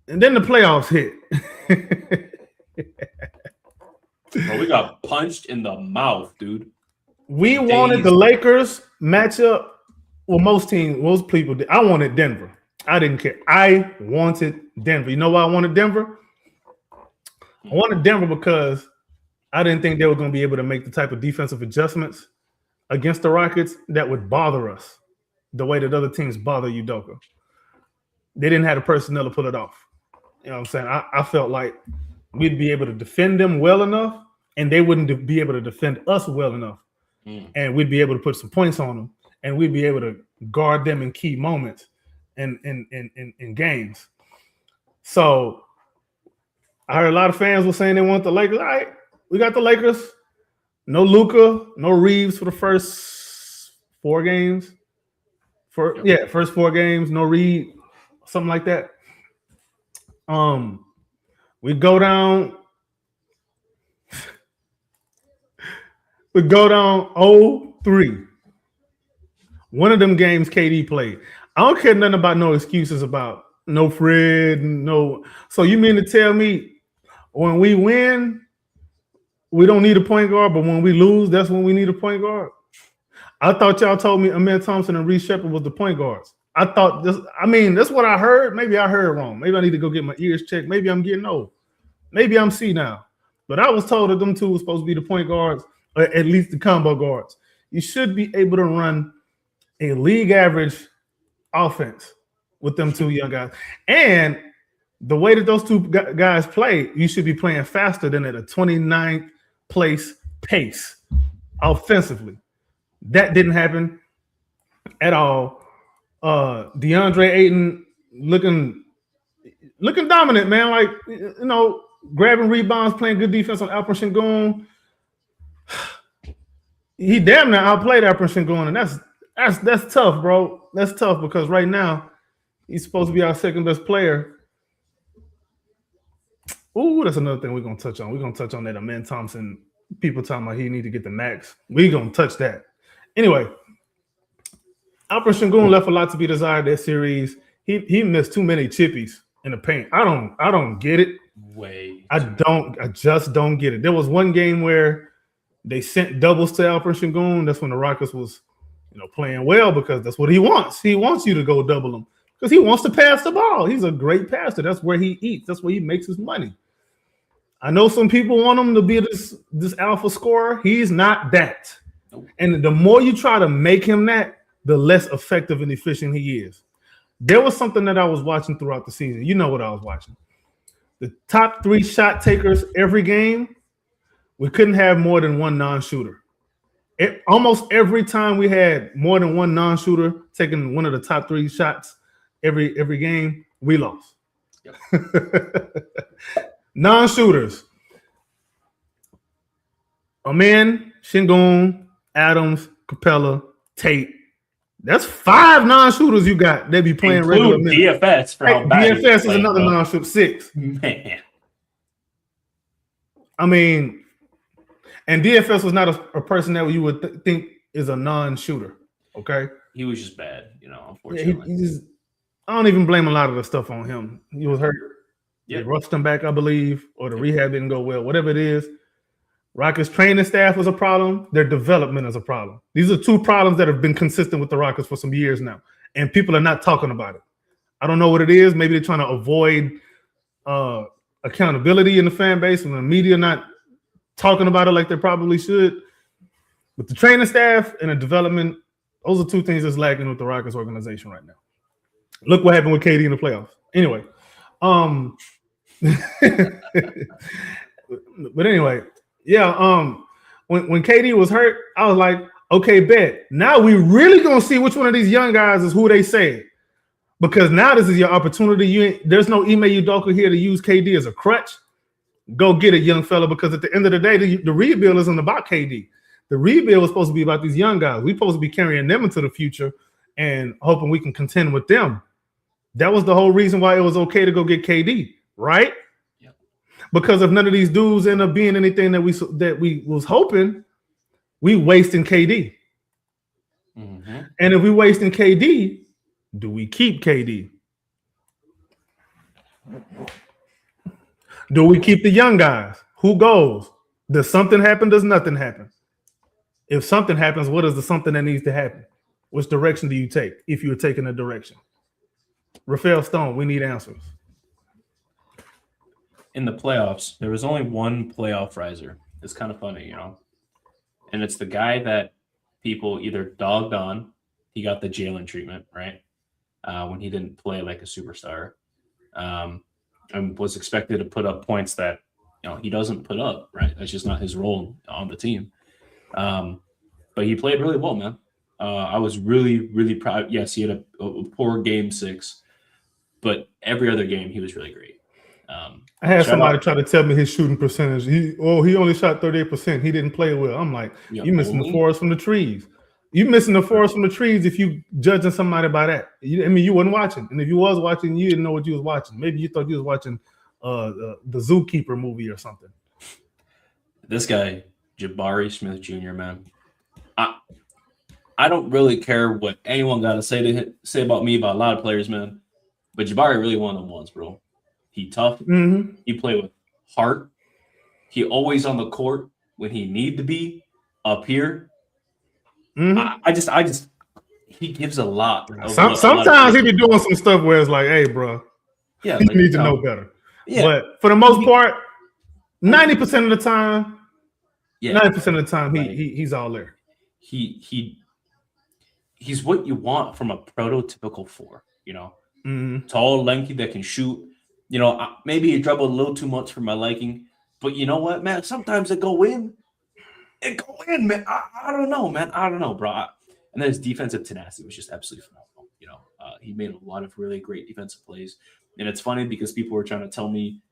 then the playoffs hit. Bro, we got punched in the mouth, dude. We wanted the Lakers matchup. Well, most people did. I wanted Denver. I didn't care. I wanted Denver. You know why I wanted Denver? I wanted Denver because I didn't think they were going to be able to make the type of defensive adjustments against the Rockets that would bother us the way that other teams bother Udoka. They didn't have the personnel to pull it off. You know what I'm saying? I felt like we'd be able to defend them well enough, and they wouldn't be able to defend us well enough. And we'd be able to put some points on them, and we'd be able to guard them in key moments in games. So I heard a lot of fans were saying they want the Lakers. All right, we got the Lakers. No Luka, no Reeves for the first 4 games. First 4 games, no Reed, something like that. We go down 0-3. One of them games KD played. I don't care nothing about no excuses about no Fred, no. So you mean to tell me when we win, we don't need a point guard, but when we lose, that's when we need a point guard? I thought y'all told me Amir Thompson and Reed Shepherd was the point guards. I thought this. I mean, that's what I heard. Maybe I heard wrong. Maybe I need to go get my ears checked. Maybe I'm getting old. Maybe I'm senile. But I was told that them two were supposed to be the point guards, or at least the combo guards. You should be able to run a league average offense with them two young guys. And the way that those two guys play, you should be playing faster than at a 29th place pace offensively. That didn't happen at all. DeAndre Ayton looking dominant, man. Like, you know, grabbing rebounds, playing good defense on Alperen Şengün. He damn near outplayed Alperen Şengün, and that's tough, bro. That's tough because right now he's supposed to be our second best player. Ooh, that's another thing we're gonna touch on. We're gonna touch on that Amin Thompson. People talking about he need to get the max. We're gonna touch that. Anyway, Alperen Şengün left a lot to be desired that series. He missed too many chippies in the paint. I don't get it. I just don't get it. There was one game where they sent doubles to Alperen Şengün. That's when the Rockets was, playing well because that's what he wants. He wants you to go double him because he wants to pass the ball. He's a great passer. That's where he eats. That's where he makes his money. I know some people want him to be this alpha scorer. He's not that. And the more you try to make him that, the less effective and efficient he is. There was something that I was watching throughout the season. You know what I was watching. The top 3 shot takers every game, we couldn't have more than one non-shooter. Almost every time we had more than one non-shooter taking one of the top 3 shots every game, we lost. Yep. Non-shooters. Amen, Şengün, Adams, Capella, Tate. That's 5 non-shooters you got. They be playing regular minutes. DFS for how bad DFS is another non-shooter. 6. Man. I mean, and DFS was not a person that you would think is a non-shooter. Okay, he was just bad, unfortunately. Yeah, I don't even blame a lot of the stuff on him. He was hurt. Yep. They rushed him back, I believe, or the rehab didn't go well. Whatever it is, Rockets training staff was a problem. Their development is a problem. These are 2 problems that have been consistent with the Rockets for some years now, and people are not talking about it. I don't know what it is. Maybe they're trying to avoid accountability in the fan base and the media not talking about it like they probably should. But the training staff and the development, those are 2 things that's lacking with the Rockets organization right now. Look what happened with KD in the playoffs. Anyway, but anyway, yeah. When KD was hurt, I was like, okay, bet. Now we really gonna see which one of these young guys is who they say, because now this is your opportunity. There's no Ime Udoka here to use KD as a crutch. Go get it, young fella, because at the end of the day, the rebuild isn't about KD. The rebuild was supposed to be about these young guys. We're supposed to be carrying them into the future and hoping we can contend with them. That was the whole reason why it was okay to go get KD, right? Yep. Because if none of these dudes end up being anything that we was hoping, we wasting KD. Mm-hmm. And if we wasting KD, do we keep KD? Do we keep the young guys? Who goes? Does something happen? Does nothing happen? If something happens, what is the something that needs to happen? Which direction do you take if you're taking a direction? Rafael Stone, we need answers. In the playoffs, there was only one playoff riser. It's kind of funny, and it's the guy that people either dogged on. He got the Jalen treatment, right? When he didn't play like a superstar, and was expected to put up points that he doesn't put up, right? That's just not his role on the team. But he played really well, man. I was really, really proud. Yes, he had a poor game 6, but every other game he was really great. I had somebody try to tell me his shooting percentage. He only shot 38%. He didn't play well. I'm like, you missing the forest from the trees. You missing the forest from the trees if you judging somebody by that. You wasn't watching. And if you was watching, you didn't know what you was watching. Maybe you thought you was watching the Zookeeper movie or something. This guy, Jabari Smith Jr., man. I don't really care what anyone got to say about me about a lot of players, man. But Jabari really one of them ones, bro. He tough. Mm-hmm. He play with heart. He always on the court when he need to be up here. Mm-hmm. I just he gives a lot. Sometimes he be doing some stuff where it's like, hey, bro, you need to know better. Yeah. But for the most part, 90% of the time, 90% of the time, he's all there. He's what you want from a prototypical 4, mm-hmm. Tall, lanky, that can shoot. Maybe he dribbled a little too much for my liking, but you know what, man? Sometimes it go in, man. I don't know, man. I don't know, bro. And then his defensive tenacity was just absolutely phenomenal. He made a lot of really great defensive plays, and it's funny because people were trying to tell me,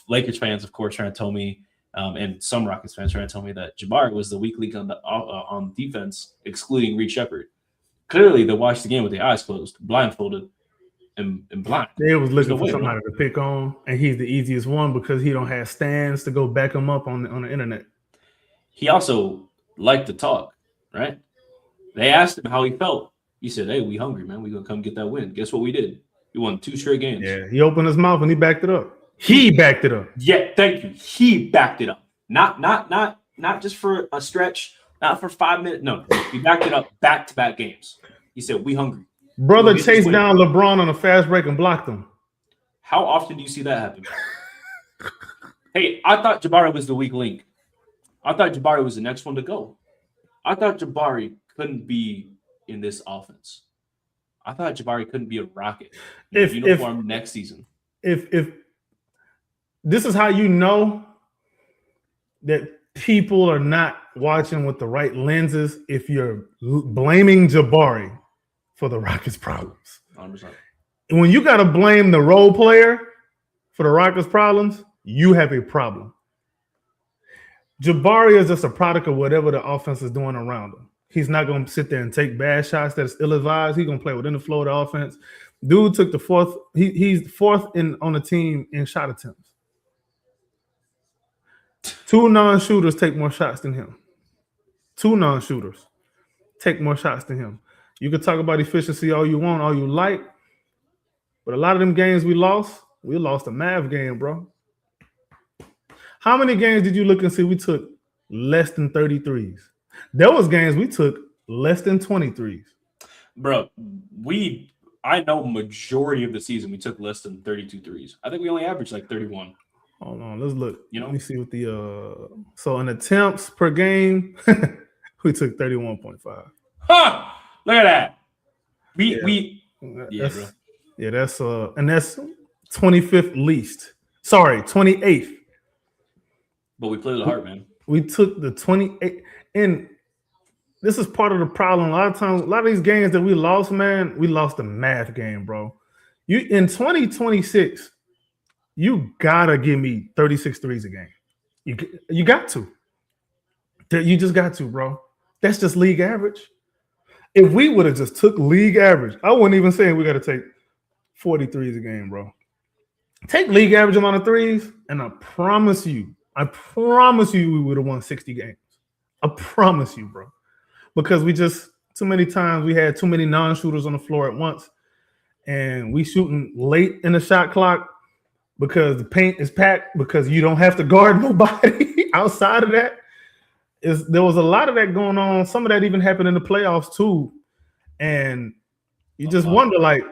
Lakers fans, of course, trying to tell me. And some Rockets fans trying to tell me that Jabari was the weak link on defense, excluding Reed Shepherd. Clearly, they watched the game with their eyes closed, blindfolded, and blind. They was looking for somebody to pick on, and he's the easiest one because he don't have stands to go back him up on the internet. He also liked to talk, right? They asked him how he felt. He said, "Hey, we hungry, man. We gonna come get that win." Guess what we did? We won 2 straight games. Yeah, he opened his mouth and he backed it up. He backed it up. Yeah, thank you. He backed it up. Not just for a stretch, not for 5 minutes. No, he backed it up back-to-back games. He said, "We hungry." Brother chased down LeBron on a fast break and blocked him. How often do you see that happen? Hey, I thought Jabari was the weak link. I thought Jabari was the next one to go. I thought Jabari couldn't be in this offense. I thought Jabari couldn't be a Rocket in uniform next season. If this is how you know that people are not watching with the right lenses, if you're blaming Jabari for the Rockets' problems. 100%. When you got to blame the role player for the Rockets' problems, you have a problem. Jabari is just a product of whatever the offense is doing around him. He's not going to sit there and take bad shots that's ill-advised. He's going to play within the flow of the offense. Dude took the fourth. He's fourth on the team in shot attempts. 2 non-shooters take more shots than him. 2 non-shooters take more shots than him. You can talk about efficiency all you want, all you like, but a lot of them games we lost a math game, bro. How many games did you look and see we took less than 33s? There was games we took less than 23s. Bro, I know majority of the season we took less than 32 threes. I think we only averaged like 31. Hold on, let's look. Let me see what the so in attempts per game, we took 31.5. Huh! Look at that. That's and that's 25th least. Sorry, 28th. But we played with heart, man. We took the 28, and this is part of the problem. A lot of times, a lot of these games that we lost, man, we lost the math game, bro. You in 2026, you gotta give me 36 threes a game. You got to. You just got to, bro. That's just league average. If we would have just took league average, I wouldn't even say we got to take 40 threes a game, bro. Take league average amount of threes, and I promise you, we would have won 60 games. I promise you, bro. Because we just, too many times, we had too many non-shooters on the floor at once, and we shooting late in the shot clock because the paint is packed, because you don't have to guard nobody outside of that. There was a lot of that going on. Some of that even happened in the playoffs too. And you just wonder, like,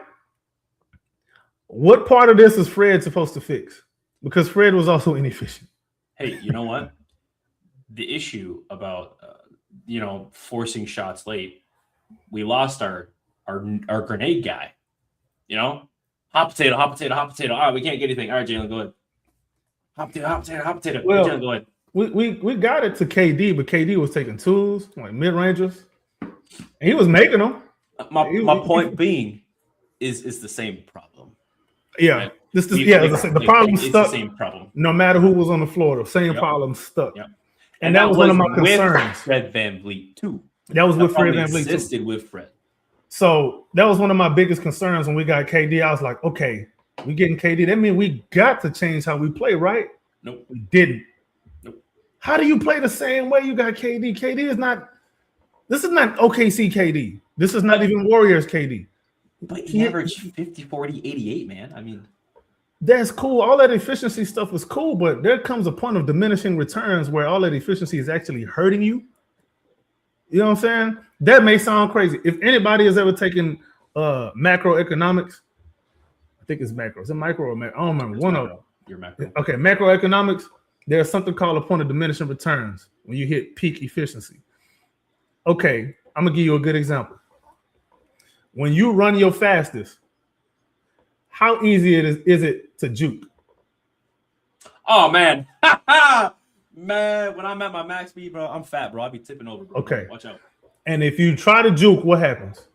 what part of this is Fred supposed to fix? Because Fred was also inefficient. Hey, you know what? The issue about forcing shots late, we lost our grenade guy. Hot potato. All right, we can't get anything. All right, Jalen, go ahead. Hot potato. Well, Jalen, go ahead. We got it to KD, but KD was taking twos, like mid-rangers, and he was making them. My point being is the same problem. Yeah, right? The problem stuck. The same problem. No matter who was on the floor, the same problem stuck. Yep. And that was one of my concerns. Fred VanVleet too. That was with Fred VanVleet too. Existed with Fred. So that was one of my biggest concerns when we got KD. I was like, okay, we getting KD. That means we got to change how we play, right? Nope, we didn't. Nope. How do you play the same way you got KD? KD is not. This is not OKC KD. This is not even Warriors KD. But he averaged 50, 40, 88, man. I mean, that's cool. All that efficiency stuff was cool, but there comes a point of diminishing returns where all that efficiency is actually hurting you. You know what I'm saying? That may sound crazy. If anybody has ever taken macroeconomics, I think it's macro. Is it micro or macro? I don't remember. One of them. Your macro. Okay, macroeconomics, there's something called a point of diminishing returns when you hit peak efficiency. Okay, I'm going to give you a good example. When you run your fastest, how easy is it to juke? Oh, man. Man, when I'm at my max speed, bro, I'm fat, bro. I be tipping over, bro. Okay. Watch out. And if you try to juke, what happens?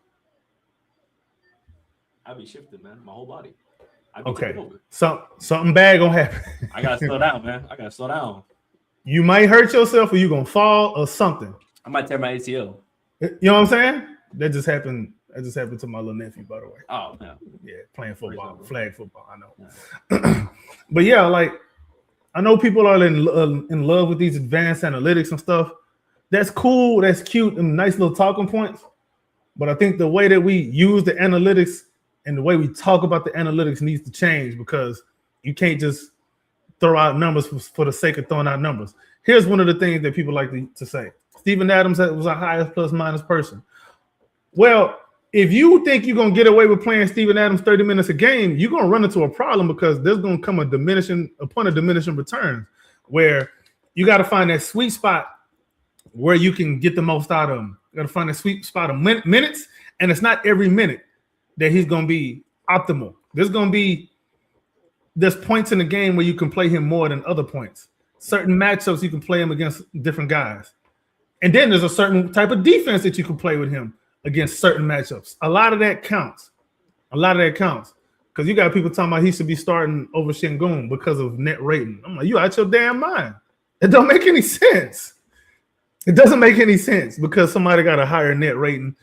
I be shifting, man. My whole body. I be tipping over. Something bad gonna happen. I gotta slow down, man. I gotta slow down. You might hurt yourself, or you gonna fall, or something. I might tear my ACL. You know what I'm saying? That just happened to my little nephew, by the way. Oh, man. Yeah, playing football, flag football. I know. Yeah. But yeah, like, I know people are in love with these advanced analytics and stuff. That's cool. That's cute and nice little talking points. But I think the way that we use the analytics and the way we talk about the analytics needs to change, because you can't just throw out numbers for the sake of throwing out numbers. Here's one of the things that people like to say. Steven Adams was our highest plus minus person. Well, if you think you're gonna get away with playing Steven Adams 30 minutes a game, you're gonna run into a problem because there's gonna come a diminishing returns where you got to find that sweet spot where you can get the most out of him. You got to find a sweet spot of minutes, and it's not every minute that he's gonna be optimal. There's points in the game where you can play him more than other points. Certain matchups you can play him against different guys. And then there's a certain type of defense that you can play with him against certain matchups. A lot of that counts. Because you got people talking about he should be starting over Şengün because of net rating. I'm like, you out your damn mind. It don't make any sense. It doesn't make any sense because somebody got a higher net rating,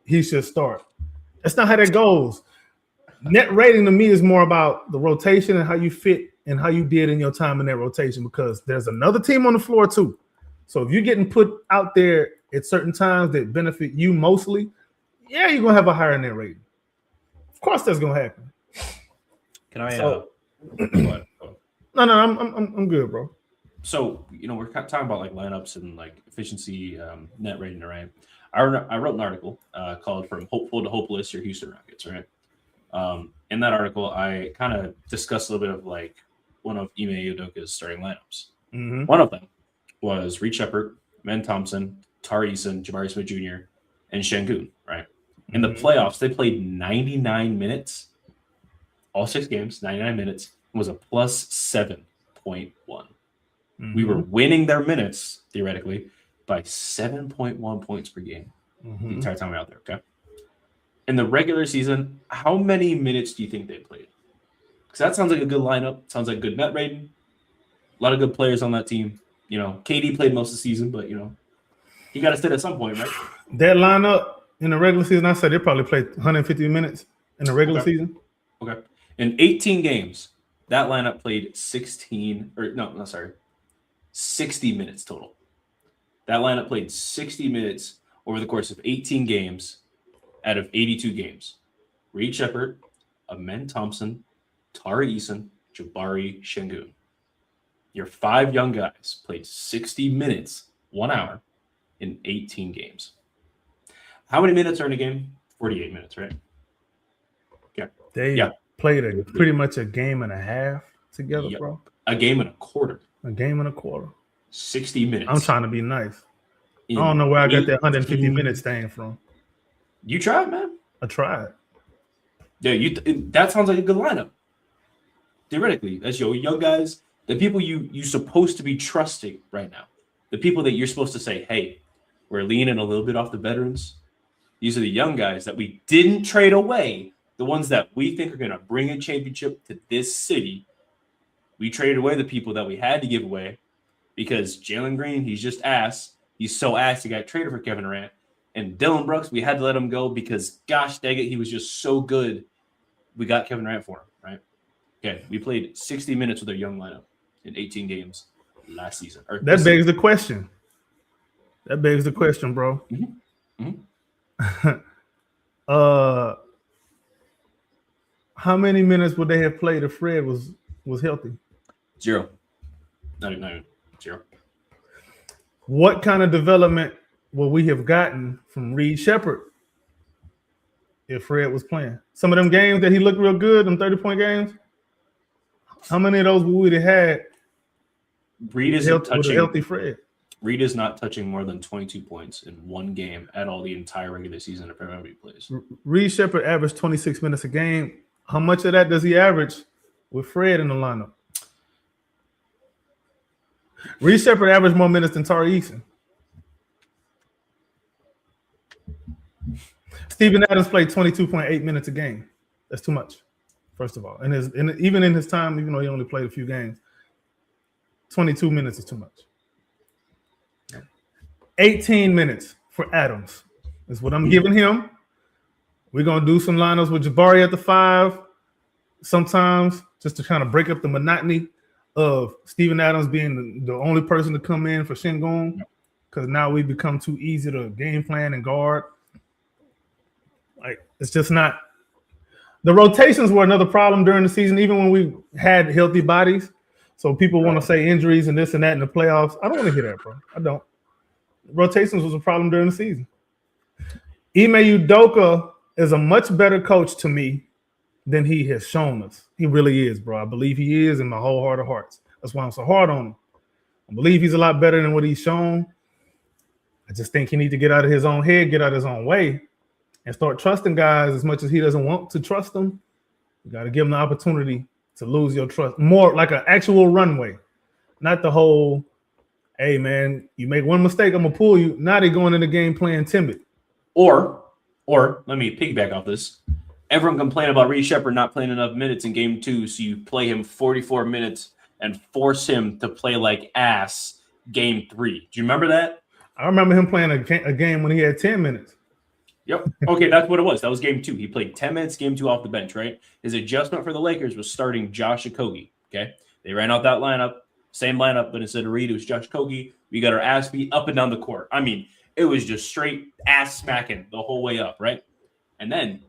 he should start. That's not how that goes. Net rating to me is more about the rotation and how you fit and how you did in your time in that rotation because there's another team on the floor too. So if you're getting put out there at certain times that benefit you mostly, yeah, you're gonna have a higher net rating. Of course, that's gonna happen. Can I? So, Go ahead. No, I'm good, bro. So we're talking about like lineups and like efficiency, net rating, right? I wrote an article called "From Hopeful to Hopeless: Your Houston Rockets," right? In that article, I kind of discussed a little bit of like one of Ime Udoka's starting lineups. Mm-hmm. One of them was Reed Sheppard, Men Thompson, Tari Eason, Jabari Smith Jr., and Şengün, right? In the playoffs, they played 99 minutes, all 6 games, 99 minutes, was a plus 7.1. Mm-hmm. We were winning their minutes, theoretically, by 7.1 points per game the entire time we were out there, okay? In the regular season, how many minutes do you think they played? Because that sounds like a good lineup. Sounds like good net rating. A lot of good players on that team. KD played most of the season, but, he got to sit at some point, right? That lineup in the regular season, I said they probably played 150 minutes in the regular season. Okay. In 18 games, that lineup played 60 minutes total. That lineup played 60 minutes over the course of 18 games out of 82 games. Reed Sheppard, Amen Thompson, Tari Eason, Jabari Şengün. Your 5 young guys played 60 minutes, 1 hour, in 18 games. How many minutes are in a game? 48 minutes, right? Yeah. They played pretty much a game and a half together, bro. A game and a quarter. 60 minutes. I'm trying to be nice. I don't know where I got that 150 minutes thing from. You tried, man. I tried. Yeah, that sounds like a good lineup. Theoretically, that's your young guys, the people you supposed to be trusting right now. The people that you're supposed to say, hey, we're leaning a little bit off the veterans. These are the young guys that we didn't trade away, the ones that we think are going to bring a championship to this city. We traded away the people that we had to give away because Jalen Green, he's just ass. He's so ass he got traded for Kevin Durant. And Dylan Brooks, we had to let him go because, gosh dang it, he was just so good. We got Kevin Durant for him, right? Okay, we played 60 minutes with our young lineup in 18 games last season. That begs the question. Bro. How many minutes would they have played if Fred was healthy? 0. Not even 0. What kind of development would we have gotten from Reed Sheppard if Fred was playing? Some of them games that he looked real good, them 30-point games, how many of those would we have had? Reed isn't touching healthy Fred. Reed is not touching more than 22 points in one game at all the entire regular season if everybody plays. Reed Sheppard averaged 26 minutes a game. How much of that does he average with Fred in the lineup? Reed Sheppard averaged more minutes than Tari Eason. Steven Adams played 22.8 minutes a game. That's too much, first of all. And even in his time, even though he only played a few games, 22 minutes is too much. 18 minutes for Adams is what I'm giving him. We're going to do some lineups with Jabari at the 5 sometimes just to kind of break up the monotony of Steven Adams being the only person to come in for Şengün because now we become too easy to game plan and guard. Like, it's just not. The rotations were another problem during the season, even when we had healthy bodies. So people want to say injuries and this and that in the playoffs. I don't want to hear that, bro. I don't. Rotations was a problem during the season. Ime Udoka is a much better coach to me than he has shown us. He really is, bro. I believe he is in my whole heart of hearts. That's why I'm so hard on him. I believe he's a lot better than what he's shown. I just think he needs to get out of his own head, get out of his own way, and start trusting guys as much as he doesn't want to trust them. You got to give him the opportunity to lose your trust. More like an actual runway, not the whole, hey, man, you make one mistake, I'm going to pull you. Now they're going in the game playing timid. Or let me piggyback off this. Everyone complained about Reed Shepherd not playing enough minutes in game 2, so you play him 44 minutes and force him to play like ass game 3. Do you remember that? I remember him playing a game when he had 10 minutes. Yep. Okay, that's what it was. That was game 2. He played 10 minutes, game 2 off the bench, right? His adjustment for the Lakers was starting Josh Okogie, okay? They ran out that lineup, same lineup, but instead of Reed, it was Josh Okogie. We got our ass beat up and down the court. I mean, it was just straight ass smacking the whole way up, right? And then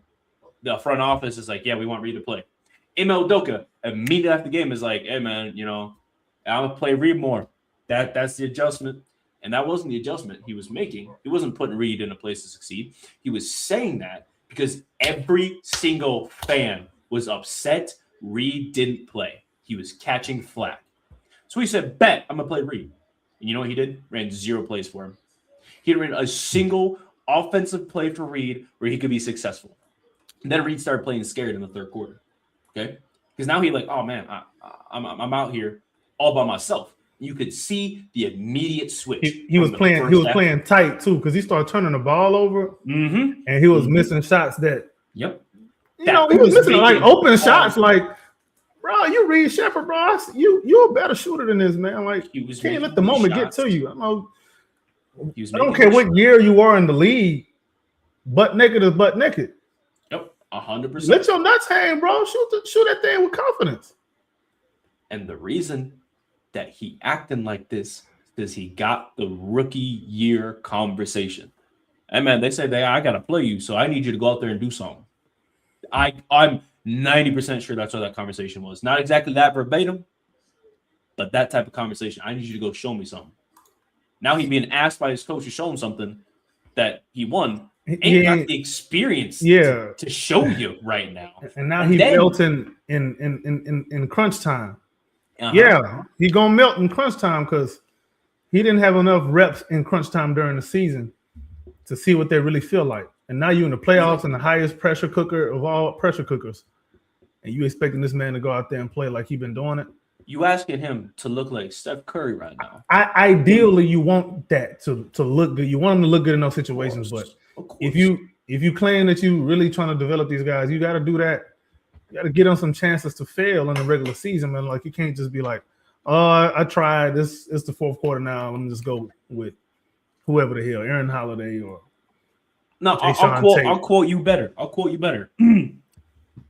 the front office is like, yeah, we want Reed to play. Ime Udoka immediately after the game is like, hey, man, you know, I'm going to play Reed more. That's the adjustment. And that wasn't the adjustment he was making. He wasn't putting Reed in a place to succeed. He was saying that because every single fan was upset Reed didn't play. He was catching flack. So he said, bet, I'm going to play Reed. And you know what he did? Ran 0 plays for him. He ran a single offensive play for Reed where he could be successful. And then Reed started playing scared in the third quarter. Okay? Because now he's like, oh, man, I'm out here all by myself. You could see the immediate switch. He was playing tight too, because he started turning the ball over, and he was missing shots that. Yep. He was missing like open shots. Like, bro, you Reed Shepherd, bro. You're a better shooter than this, man. Like, you can't let the moment get to you. I don't care what year you are in the league. Butt naked is butt naked. Yep, 100%. Let your nuts hang, bro. Shoot that thing with confidence. And the reason that he acting like this is he got the rookie year conversation. Hey, man, they said, I got to play you, so I need you to go out there and do something. I'm 90% sure that's what that conversation was. Not exactly that verbatim, but that type of conversation. I need you to go show me something. Now he's being asked by his coach to show him something that he won. Ain't got the experience to show you right now. And now he built in crunch time. Yeah, he gonna melt in crunch time because he didn't have enough reps in crunch time during the season to see what they really feel like. And now you're in the playoffs and the highest pressure cooker of all pressure cookers, and you expecting this man to go out there and play like he been doing it. You asking him to look like Steph Curry right now. Ideally, you want that to look good. You want him to look good in those situations. But if you claim that you really trying to develop these guys, you got to do that. You got to get them some chances to fail in the regular season, man. Like, you can't just be like, oh, I tried. This is the fourth quarter now. Let me just go with whoever the hell, Aaron Holiday or no. I'll quote you better.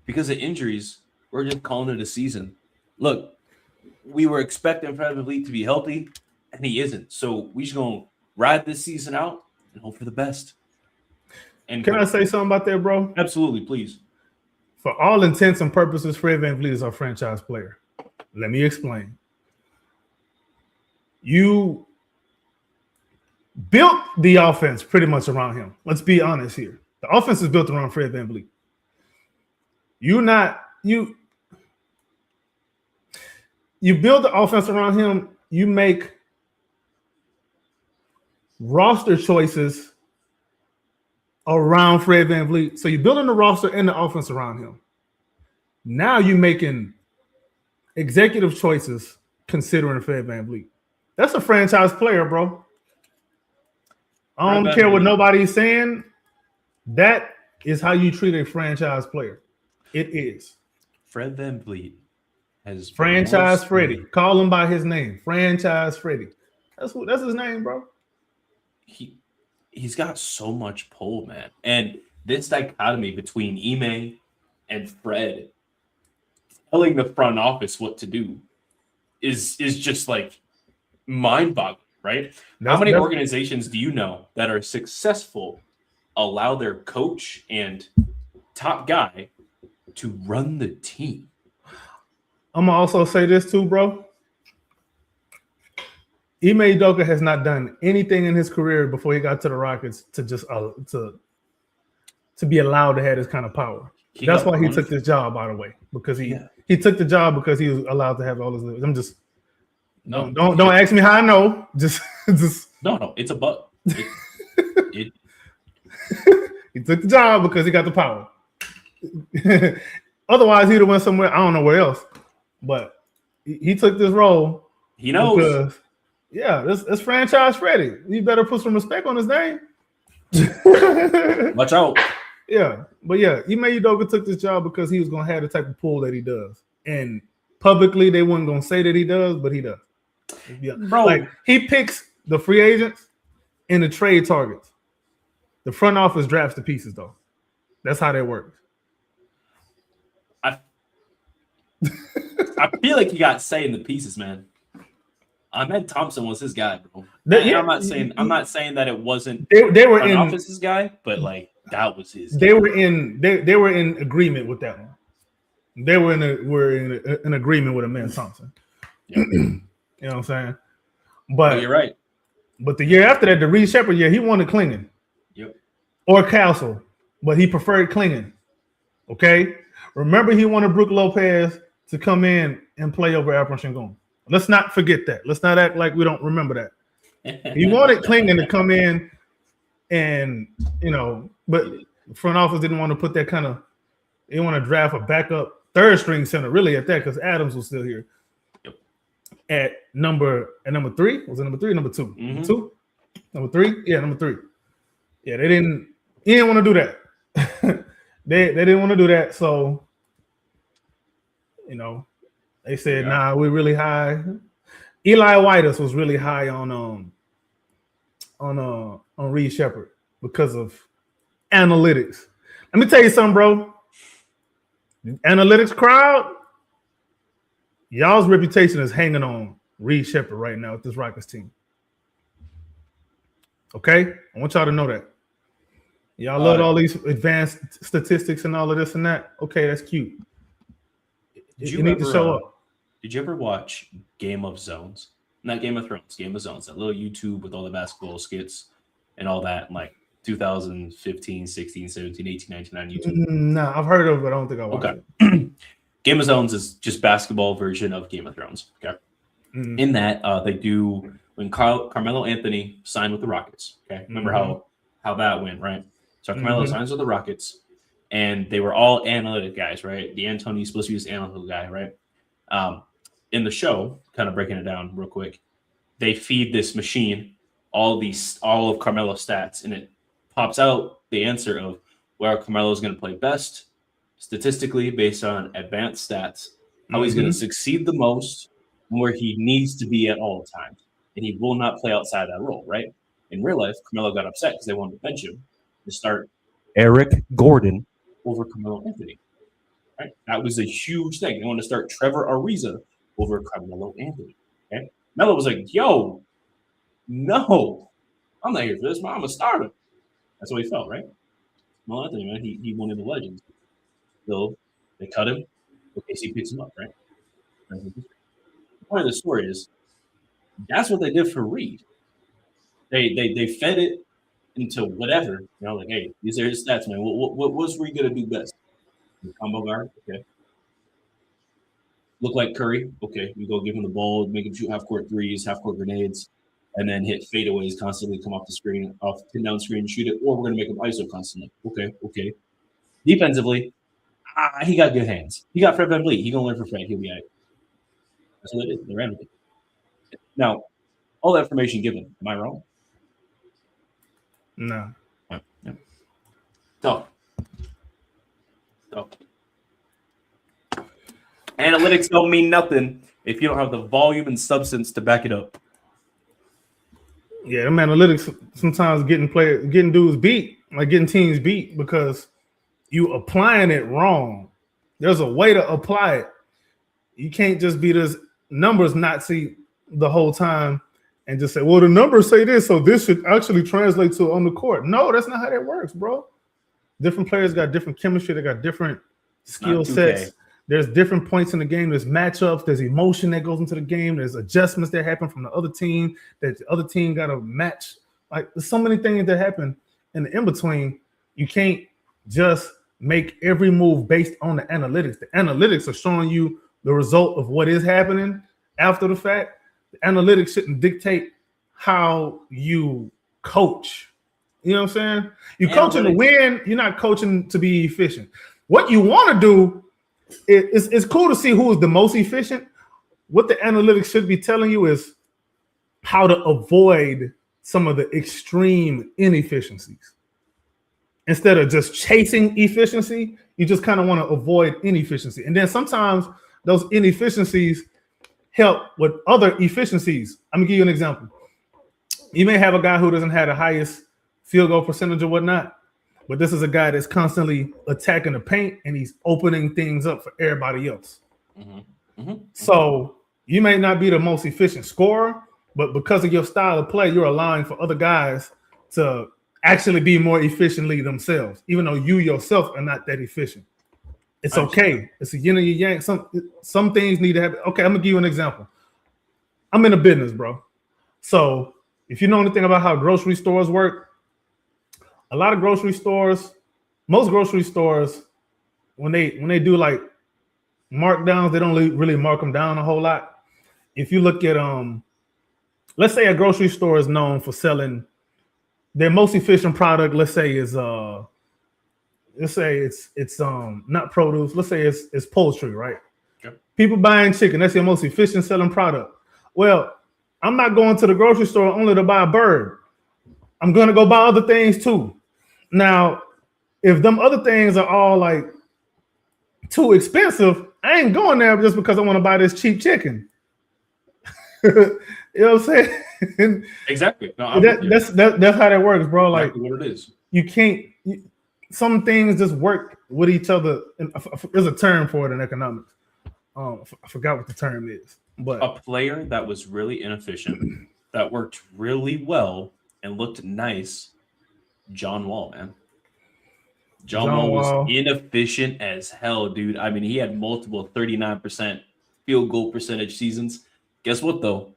Because of injuries, we're just calling it a season. Look, we were expecting Fred VanVleet to be healthy, and he isn't. So we just gonna ride this season out and hope for the best. And can I say something about that, bro? Absolutely, please. For all intents and purposes, Fred VanVleet is our franchise player. Let me explain. You built the offense pretty much around him. Let's be honest here. The offense is built around Fred VanVleet. You build the offense around him. You make roster choices around Fred VanVleet. So you're building the roster and the offense around him. Now you're making executive choices considering Fred VanVleet. That's a franchise player, bro. I don't care what nobody's saying. That is how you treat a franchise player. It is. Fred VanVleet has franchise Freddie. Call him by his name. Franchise Freddie. That's his name, bro. He's got so much pull, man. And this dichotomy between Ime and Fred telling the front office what to do is just like mind-boggling, right? How many organizations do you know that are successful allow their coach and top guy to run the team? I'm gonna also say this too, bro. Ime Udoka has not done anything in his career before he got to the Rockets to just to to be allowed to have this kind of power. That's why he took this job, by the way, because he took the job because he was allowed to have all this. I'm just don't ask me how I know. Just no, it's a bug. He took the job because he got the power. Otherwise, he'd have went somewhere. I don't know where else, but he took this role. He knows. Because, this franchise Freddy. You better put some respect on his name. Watch out. Yeah, but Ime Udoka took this job because he was going to have the type of pull that he does. And publicly, they weren't going to say that he does, but he does. Yeah. Bro. Like, he picks the free agents and the trade targets. The front office drafts the pieces, though. That's how that works. I feel like he got say in the pieces, man. Ahmed Thompson was his guy, bro. I'm not saying that it wasn't they were in office's guy, but like that was his. They were in agreement with that one. They were in agreement with Ahmed Thompson. Yep. You know what I'm saying? But you're right. But the year after that, the Reed Shepard year, he wanted Klingon. Yep. Or Castle, but he preferred Klingon. Okay? Remember, he wanted Brook Lopez to come in and play over Alperen Sengun. Let's not forget that. Let's not act like we don't remember that. He wanted Klingon to come in and, but front office didn't want to put that kind of, they want to draft a backup third string center, really, at that, because Adams was still here. Yep. At number 3? Was it number 3 or number 2? Mm-hmm. 2? Number 3? Yeah, number 3. Yeah, he didn't want to do that. they didn't want to do that, so they said, nah, we're really high. Eli Whitus was really high on Reed Shepard because of analytics. Let me tell you something, bro. The analytics crowd, y'all's reputation is hanging on Reed Shepard right now with this Rockets team. Okay? I want y'all to know that. Y'all love all these advanced statistics and all of this and that. Okay, that's cute. You need to show up. Did you ever watch Game of Zones? Not Game of Thrones, Game of Zones. That little YouTube with all the basketball skits and all that in like 2015, 16, 17, 18, 19 on YouTube. No, I've heard of it, but I don't think I watched it. Game of Zones is just basketball version of Game of Thrones. Okay. Mm-hmm. In that, they do when Carmelo Anthony signed with the Rockets. Okay. Remember how that went, right? So Carmelo signs with the Rockets, and they were all analytic guys, right? D'Antoni's supposed to be this analytical guy, right? In the show, kind of breaking it down real quick, they feed this machine all of Carmelo's stats, and it pops out the answer of where Carmelo is going to play best statistically based on advanced stats, how he's going to succeed the most, and where he needs to be at all times. And he will not play outside that role, right? In real life, Carmelo got upset because they wanted to bench him to start Eric Gordon over Carmelo Anthony. Right? That was a huge thing. They wanted to start Trevor Ariza over Carmelo Anthony. Okay? Melo was like, yo, no, I'm not here for this. I'm going to start him. That's what he felt, right? Carmelo Anthony, man, he one of the legends. So they cut him. OKC picks him up, right? The point of the story is that's what they did for Reed. They fed it into whatever, like, hey, these are his stats, man. What's Reed gonna do best? Combo guard, okay. Look like Curry, okay. We go give him the ball, make him shoot half-court threes, half-court grenades, and then hit fadeaways constantly, come off the screen, pin down screen, shoot it, or we're gonna make him ISO constantly. Okay. Defensively, he got good hands. He got Fred VanVleet. He gonna learn from Fred. He'll be all right. That's what they did. They ran with it. Now, all that information given, am I wrong? No. Yeah. So, analytics don't mean nothing if you don't have the volume and substance to back it up. Yeah, them analytics sometimes getting dudes beat, like getting teams beat because you applying it wrong. There's a way to apply it. You can't just be this numbers Nazi the whole time and just say, well, the numbers say this, so this should actually translate to on the court. No, that's not how that works, bro. Different players got different chemistry. They got different skill sets. There's different points in the game. There's matchups. There's emotion that goes into the game. There's adjustments that happen from the other team that the other team got to match. Like, there's so many things that happen in the in-between. You can't just make every move based on the analytics. The analytics are showing you the result of what is happening after the fact. The analytics shouldn't dictate how you coach. You know what I'm saying? You're coaching to win. You're not coaching to be efficient. What you want to do it's cool to see who is the most efficient. What the analytics should be telling you is how to avoid some of the extreme inefficiencies. Instead of just chasing efficiency, you just kind of want to avoid inefficiency. And then sometimes those inefficiencies help with other efficiencies. I'm gonna give you an example. You may have a guy who doesn't have the highest field goal percentage or whatnot, but this is a guy that's constantly attacking the paint and he's opening things up for everybody else. So you may not be the most efficient scorer, but because of your style of play, you're allowing for other guys to actually be more efficiently themselves, even though you yourself are not that efficient. It's okay. It's a yin and yang. Some things need to happen. Okay, I'm gonna give you an example. I'm in a business, bro. So if you know anything about how grocery stores work, a lot of grocery stores, most grocery stores, when they do like markdowns, they don't really mark them down a whole lot. If you look at let's say a grocery store is known for selling their most efficient product, let's say is it's not produce, let's say it's poultry, right? Yep. People buying chicken, that's your most efficient selling product. Well, I'm not going to the grocery store only to buy a bird. I'm gonna go buy other things too. Now, if them other things are all like too expensive, I ain't going there just because I want to buy this cheap chicken. You know what I'm saying? Exactly. No, that's how that works, bro. Like exactly what it is. You can't. Some things just work with each other. There's a term for it in economics. I forgot what the term is. But a player that was really inefficient, that worked really well and looked nice. John Wall, man. John Wall was inefficient as hell, dude. I mean, he had multiple 39% field goal percentage seasons. Guess what, though?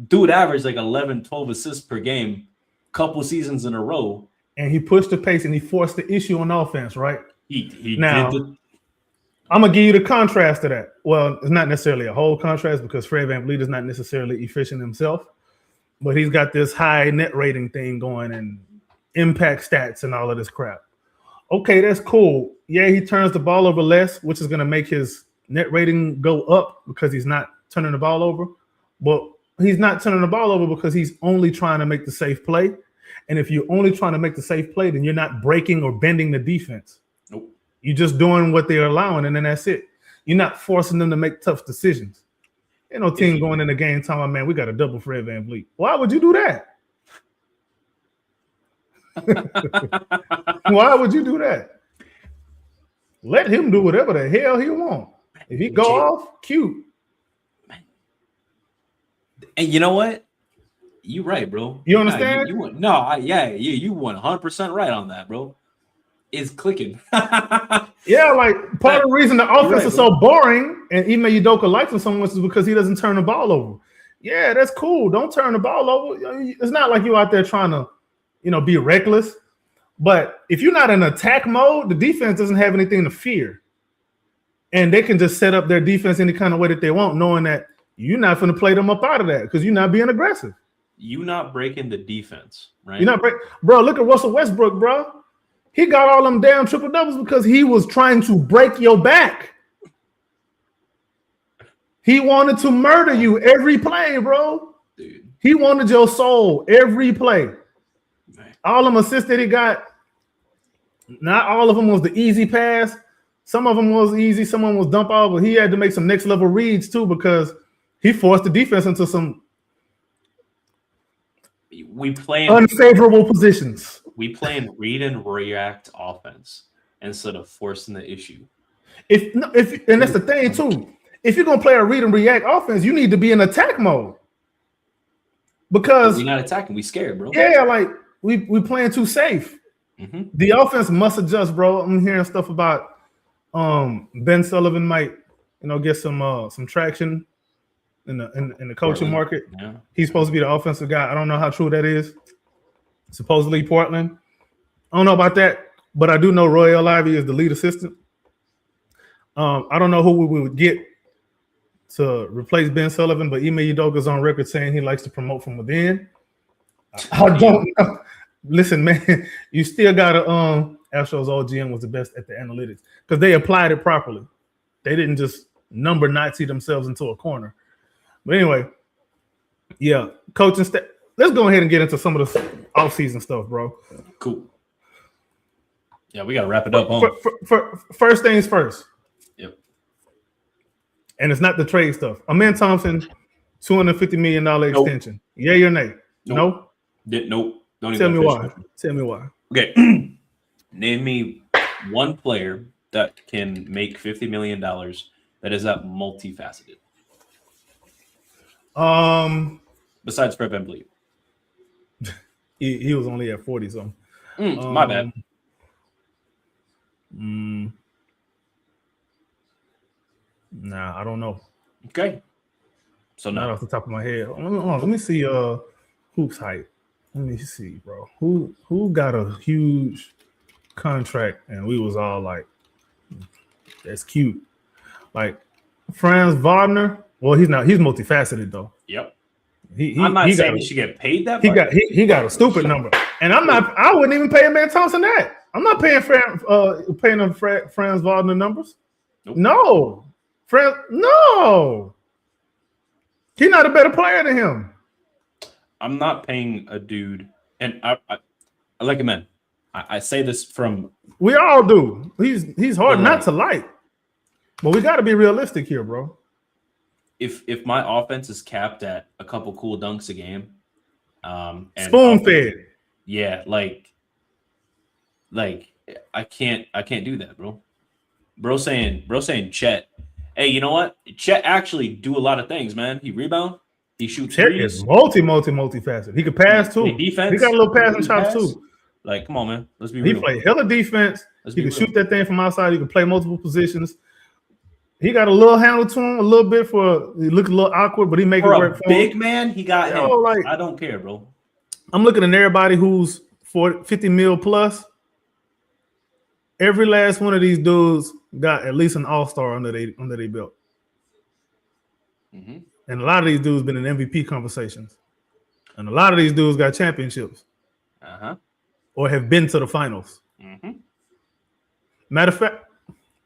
Dude averaged like 11, 12 assists per game, couple seasons in a row. And he pushed the pace and he forced the issue on offense, right? He now, did I'm going to give you the contrast to that. Well, it's not necessarily a whole contrast because Fred VanVleet is not necessarily efficient himself, but he's got this high net rating thing going and impact stats and all of this crap. Okay, that's cool. Yeah, he turns the ball over less, which is going to make his net rating go up because he's not turning the ball over. But he's not turning the ball over because he's only trying to make the safe play. And if you're only trying to make the safe play, then you're not breaking or bending the defense. Nope. You're just doing what they're allowing, and then that's it. You're not forcing them to make tough decisions. Ain't no team going in the game talking about, man, we got to double Fred VanVleet. Why would you do that? Why would you do that? Let him do whatever the hell he want. If he go off, cute. And you know what? You right, bro. You understand? You 100% right on that, bro. It's clicking. Yeah, like part of the reason the offense is so boring and Ime Udoka likes him so much is because he doesn't turn the ball over. Yeah, that's cool. Don't turn the ball over. It's not like you out there trying to, be reckless. But if you're not in attack mode, the defense doesn't have anything to fear. And they can just set up their defense any kind of way that they want, knowing that you're not going to play them up out of that because you're not being aggressive. You not breaking the defense, right? You're not bro. Look at Russell Westbrook, bro. He got all them damn triple doubles because he was trying to break your back. He wanted to murder you every play, bro. Dude. He wanted your soul every play. Man. All them assists that he got, not all of them was the easy pass. Some of them was easy. Some of them was dump off, but he had to make some next level reads too because he forced the defense into some unfavorable positions. We play in read and react offense instead of forcing the issue. And that's the thing too. If you're gonna play a read and react offense, you need to be in attack mode. Because we're not attacking, we scared, bro. Yeah, like we playing too safe. Mm-hmm. The offense must adjust, bro. I'm hearing stuff about Ben Sullivan might, get some traction in the coaching market. Yeah. He's supposed to be the offensive guy. I don't know how true that is. Supposedly Portland. I don't know about that. but I do know Royal Ivy is the lead assistant. I don't know who we would get to replace Ben Sullivan, but Ime Udoka's on record saying he likes to promote from within. I don't know. Listen, man, you still gotta Astros OGM was the best at the analytics because they applied it properly. They didn't just number Nazi themselves into a corner. But anyway, yeah, coaching staff. Let's go ahead and get into some of the offseason stuff, bro. Cool. Yeah, we gotta wrap it up. First things first. Yep. And it's not the trade stuff. Amen Thompson, $250 million extension. Nope. Yay or nay? Nope. Nope. Don't Tell me why. Tell me why. Okay. Name me one player that can make $50 million that is that multifaceted. Besides Fred VanVleet. He was only at 40, so. My bad. Nah, I don't know. Okay. So not off the top of my head. Let me see Hoop's height. Let me see, bro. Who got a huge contract and we was all like, that's cute. Like Franz Wagner. Well, he's not. He's multifaceted though. Yep. I'm not saying he should get paid that much. He got a stupid number, and I'm not. I wouldn't even pay Amen Thompson that. I'm not paying him Franz Wagner numbers. Nope. No, no. He's not a better player than him. I'm not paying a dude, and I like him, man. I say this from we all do. He's hard not to like, but we got to be realistic here, bro. If my offense is capped at a couple cool dunks a game, and spoon fed, yeah, like I can't do that, bro. Bro saying Chet, hey, you know what? Chet actually do a lot of things, man. He rebound. He shoots Chet threes. Is multifaceted. He could pass too. Defense. He got a little passing chops too. Like, come on, man. Let's be real. He played hella defense. He can shoot that thing from outside. He can play multiple positions. He got a little handle to him, a little bit he looked a little awkward, but he make it work for him. Big man, he got him. Like, I don't care, bro. I'm looking at everybody who's 50 mil plus. Every last one of these dudes got at least an all-star under their belt. Mm-hmm. And a lot of these dudes been in MVP conversations. And a lot of these dudes got championships. Or have been to the finals. Mm-hmm. Matter of fact,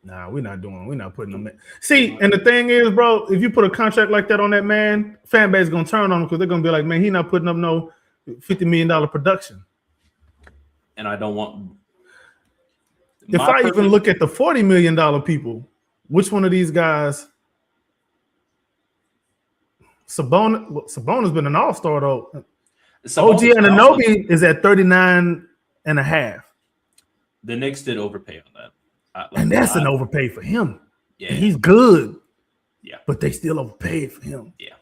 we're not putting them in. See, and the thing is, bro, if you put a contract like that on that man, fan base is gonna turn on him because they're gonna be like, man, he not putting up no $50 million production. And I don't want. If I even look at the $40 million people, which one of these guys? Sabonis been an all-star though. OG Anunoby is at 39 and a half. The Knicks did overpay on that. And that's an overpay for him. Yeah. And he's good. Yeah. But they still overpaid for him. Yeah.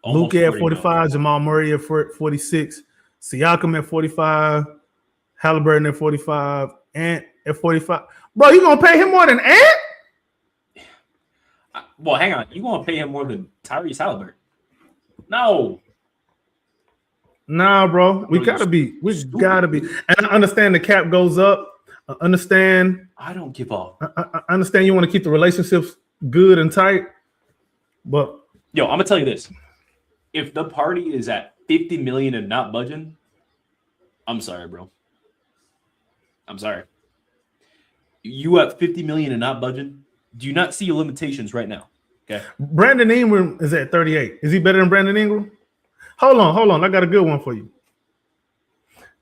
Luka at 45, Jamal Murray at 46, Siakam at 45, Halliburton at 45, Ant at 45. Bro, you gonna pay him more than Ant? Well, hang on. You gonna pay him more than Tyrese Halliburton? No. Nah, bro. We gotta be. And I understand the cap goes up. I understand. I don't give up. I understand you want to keep the relationships good and tight, but I'm gonna tell you this: if the party is at 50 million and not budging, I'm sorry, bro. I'm sorry. You at 50 million and not budging? Do you not see your limitations right now? Okay. Brandon Ingram is at 38. Is he better than Brandon Ingram? Hold on. I got a good one for you.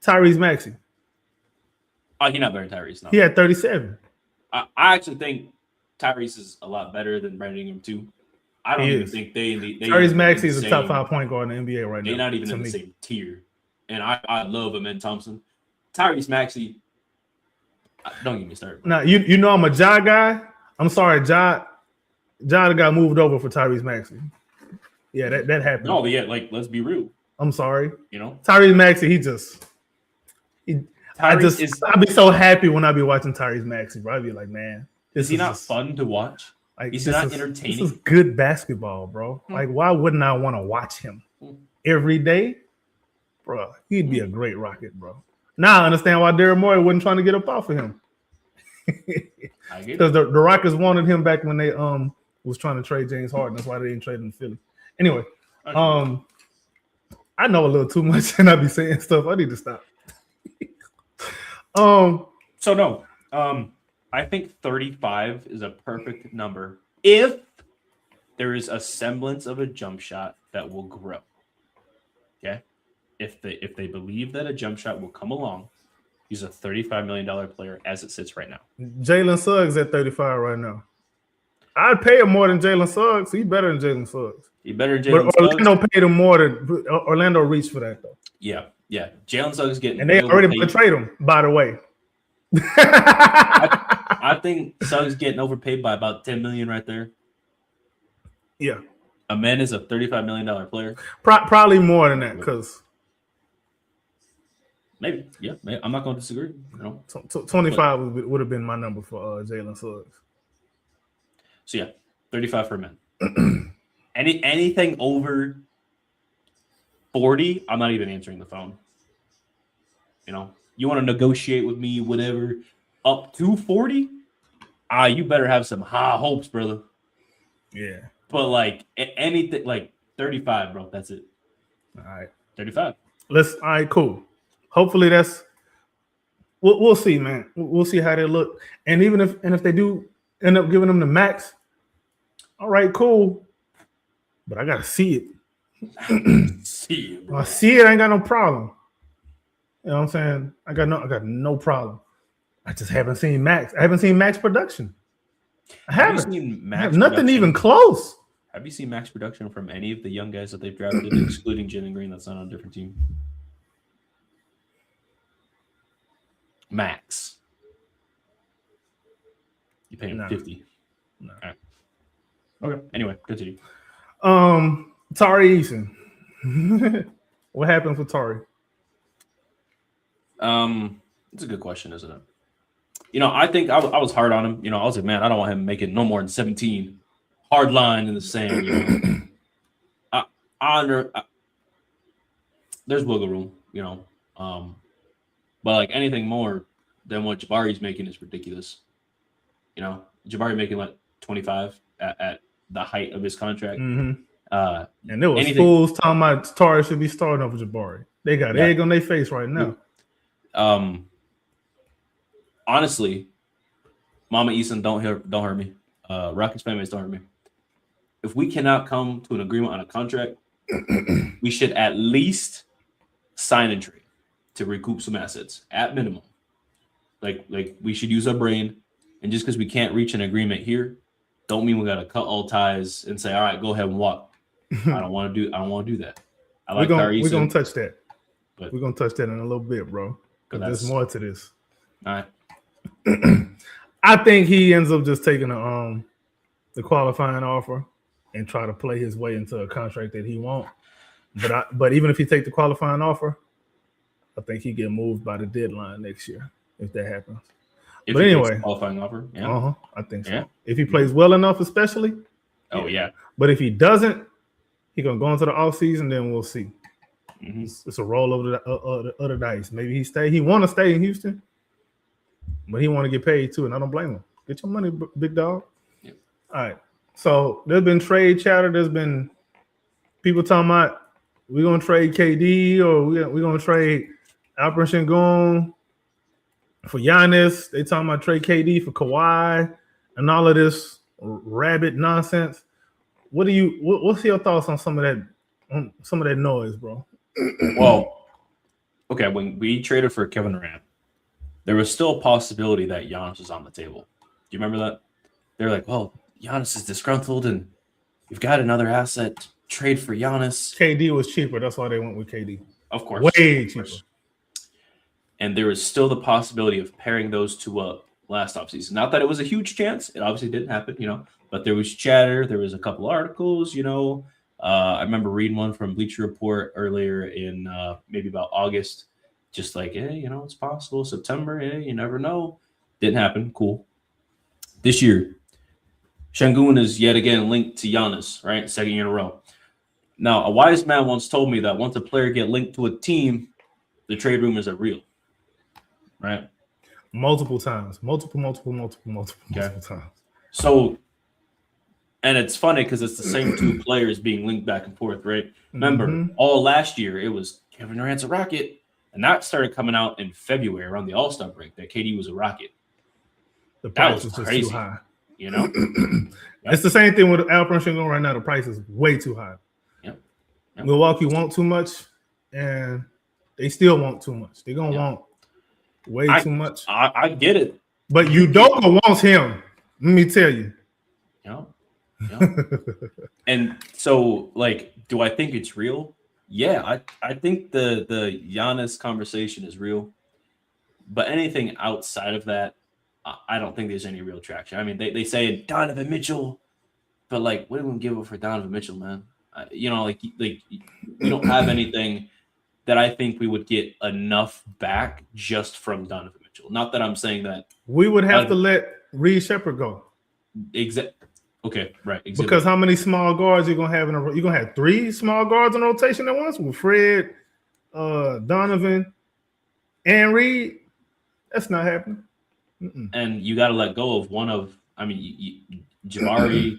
Tyrese Maxey. Oh, he's not better than Tyrese. No. He had 37. I actually think Tyrese is a lot better than Brandon Ingram too. I don't even think they Tyrese Maxey is a top 5 point guard in the NBA right now. They're not even in the same tier. And I love Amen Thompson. Tyrese Maxey, don't get me started. Now you know I'm a Ja guy. I'm sorry, Ja got moved over for Tyrese Maxey. Yeah, that happened. No, but yeah, like let's be real. I'm sorry. You know, Tyrese Maxey, I'd be so happy when I be watching Tyrese Maxey, bro. I'd be like, man, is he not fun to watch? Like, he's not entertaining. This is good basketball, bro. Like, why wouldn't I want to watch him every day, bro? He'd be a great Rocket, bro. Now I understand why Daryl Morey wasn't trying to get up off of him. Because the Rockets wanted him back when they was trying to trade James Harden. That's why they didn't trade him to Philly. Anyway, I know a little too much and I be saying stuff. I need to stop. I think 35 is a perfect number if there is a semblance of a jump shot that will grow. Okay, if they believe that a jump shot will come along, he's a $35 million player as it sits right now. Jalen Suggs at 35 right now. I'd pay him more than Jalen Suggs. He's better than Jalen Suggs. He better than Jalen Suggs. Orlando paid him more than Orlando reached for that though. Yeah. Jalen Suggs getting, and they already betrayed him. By the way, I think Suggs getting overpaid by about $10 million right there. Yeah, Amen is a $35 million player. Probably more than that because maybe. I'm not going to disagree. 25 would have been my number for Jalen Suggs. So yeah, 35 for men. Anything over 40, I'm not even answering the phone. You want to negotiate with me, whatever, up to 40? You better have some high hopes, brother. Yeah. But like anything like 35, bro, that's it. All right. 35. All right, cool. Hopefully we'll see, man. We'll see how they look. And even if they do end up giving them the max, all right, cool. But I gotta see it. See it, bro. I see it, I ain't got no problem. You know what I'm saying? I got no problem. I just haven't seen Max. I haven't seen Max production. I haven't. Nothing even close. Have you seen Max production from any of the young guys that they've drafted, excluding Jalen Green that's not on a different team? Max. You pay him 50. No. All right. Okay. Anyway, continue. Tari Eason. What happened for Tari? It's a good question, isn't it? I think I was hard on him. I was like, man, I don't want him making no more than 17. Hard line in the sand. There's wiggle room. But like anything more than what Jabari's making is ridiculous. Jabari making like 25 at the height of his contract. Mm-hmm. And there was fools talking about Tari should be starting over Jabari. They got egg on their face right now. Honestly, Mama Eason, don't hurt me. Rockets fanbase, don't hurt me. If we cannot come to an agreement on a contract, we should at least sign and trade to recoup some assets at minimum. Like we should use our brain, and just because we can't reach an agreement here, don't mean we gotta cut all ties and say, all right, go ahead and walk. I don't want to do that. We're gonna touch that. But we're gonna touch that in a little bit, bro. Because there's more to this. All right. I think he ends up just taking the qualifying offer and try to play his way into a contract that he won't. But even if he take the qualifying offer, I think he get moved by the deadline next year if that happens. But anyway, qualifying offer, yeah, I think so. Yeah. If he plays well enough, especially. Oh yeah. But if he doesn't, he gonna go into the offseason, then we'll see. Mm-hmm. It's a roll over the other dice. Maybe he stay. He want to stay in Houston, but he want to get paid too, and I don't blame him. Get your money, big dog. Yeah. All right. So there's been trade chatter. There's been people talking about we're gonna trade KD or we're gonna trade Alperen Sengun for Giannis. They talking about trade KD for Kawhi and all of this rabbit nonsense. What's your thoughts on some of that noise, bro? Well, okay, when we traded for Kevin Durant, there was still a possibility that Giannis was on the table. Do you remember that? They're like, well, Giannis is disgruntled and we've got another asset. Trade for Giannis. KD was cheaper. That's why they went with KD. Of course. Way cheaper. And there was still the possibility of pairing those two up last offseason. Not that it was a huge chance. It obviously didn't happen, but there was chatter. There was a couple articles, I remember reading one from Bleacher Report earlier in maybe about August, just like, hey, it's possible. September, hey, you never know. Didn't happen. Cool. This year, Sengun is yet again linked to Giannis, right? Second year in a row. Now, a wise man once told me that once a player get linked to a team, the trade rumors are real. right? Multiple times. Multiple times. So, and it's funny because it's the same two players being linked back and forth, right? Remember, all last year it was Kevin Durant's a Rocket, and that started coming out in February around the All-Star break that KD was a Rocket. The price was just too high. You know? It's the same thing with Alperen Sengun right now. The price is way too high. Yep. Milwaukee want too much, and they still want too much. They're going to want way too much. I get it. But Udoka wants him. Let me tell you. Yeah. And so, like, do I think it's real? Yeah, I think the Giannis conversation is real. But anything outside of that, I don't think there's any real traction. I mean, they say Donovan Mitchell, but like, what do we give up for Donovan Mitchell, man? Like we don't have anything that I think we would get enough back just from Donovan Mitchell. Not that I'm saying that we would have to let Reed Shepherd go. Okay, right. Because how many small guards you're gonna have in a row? You're gonna have 3 small guards in rotation at once with Fred, Donovan, and Reed. That's not happening. And you got to let go of one of. I mean, Jabari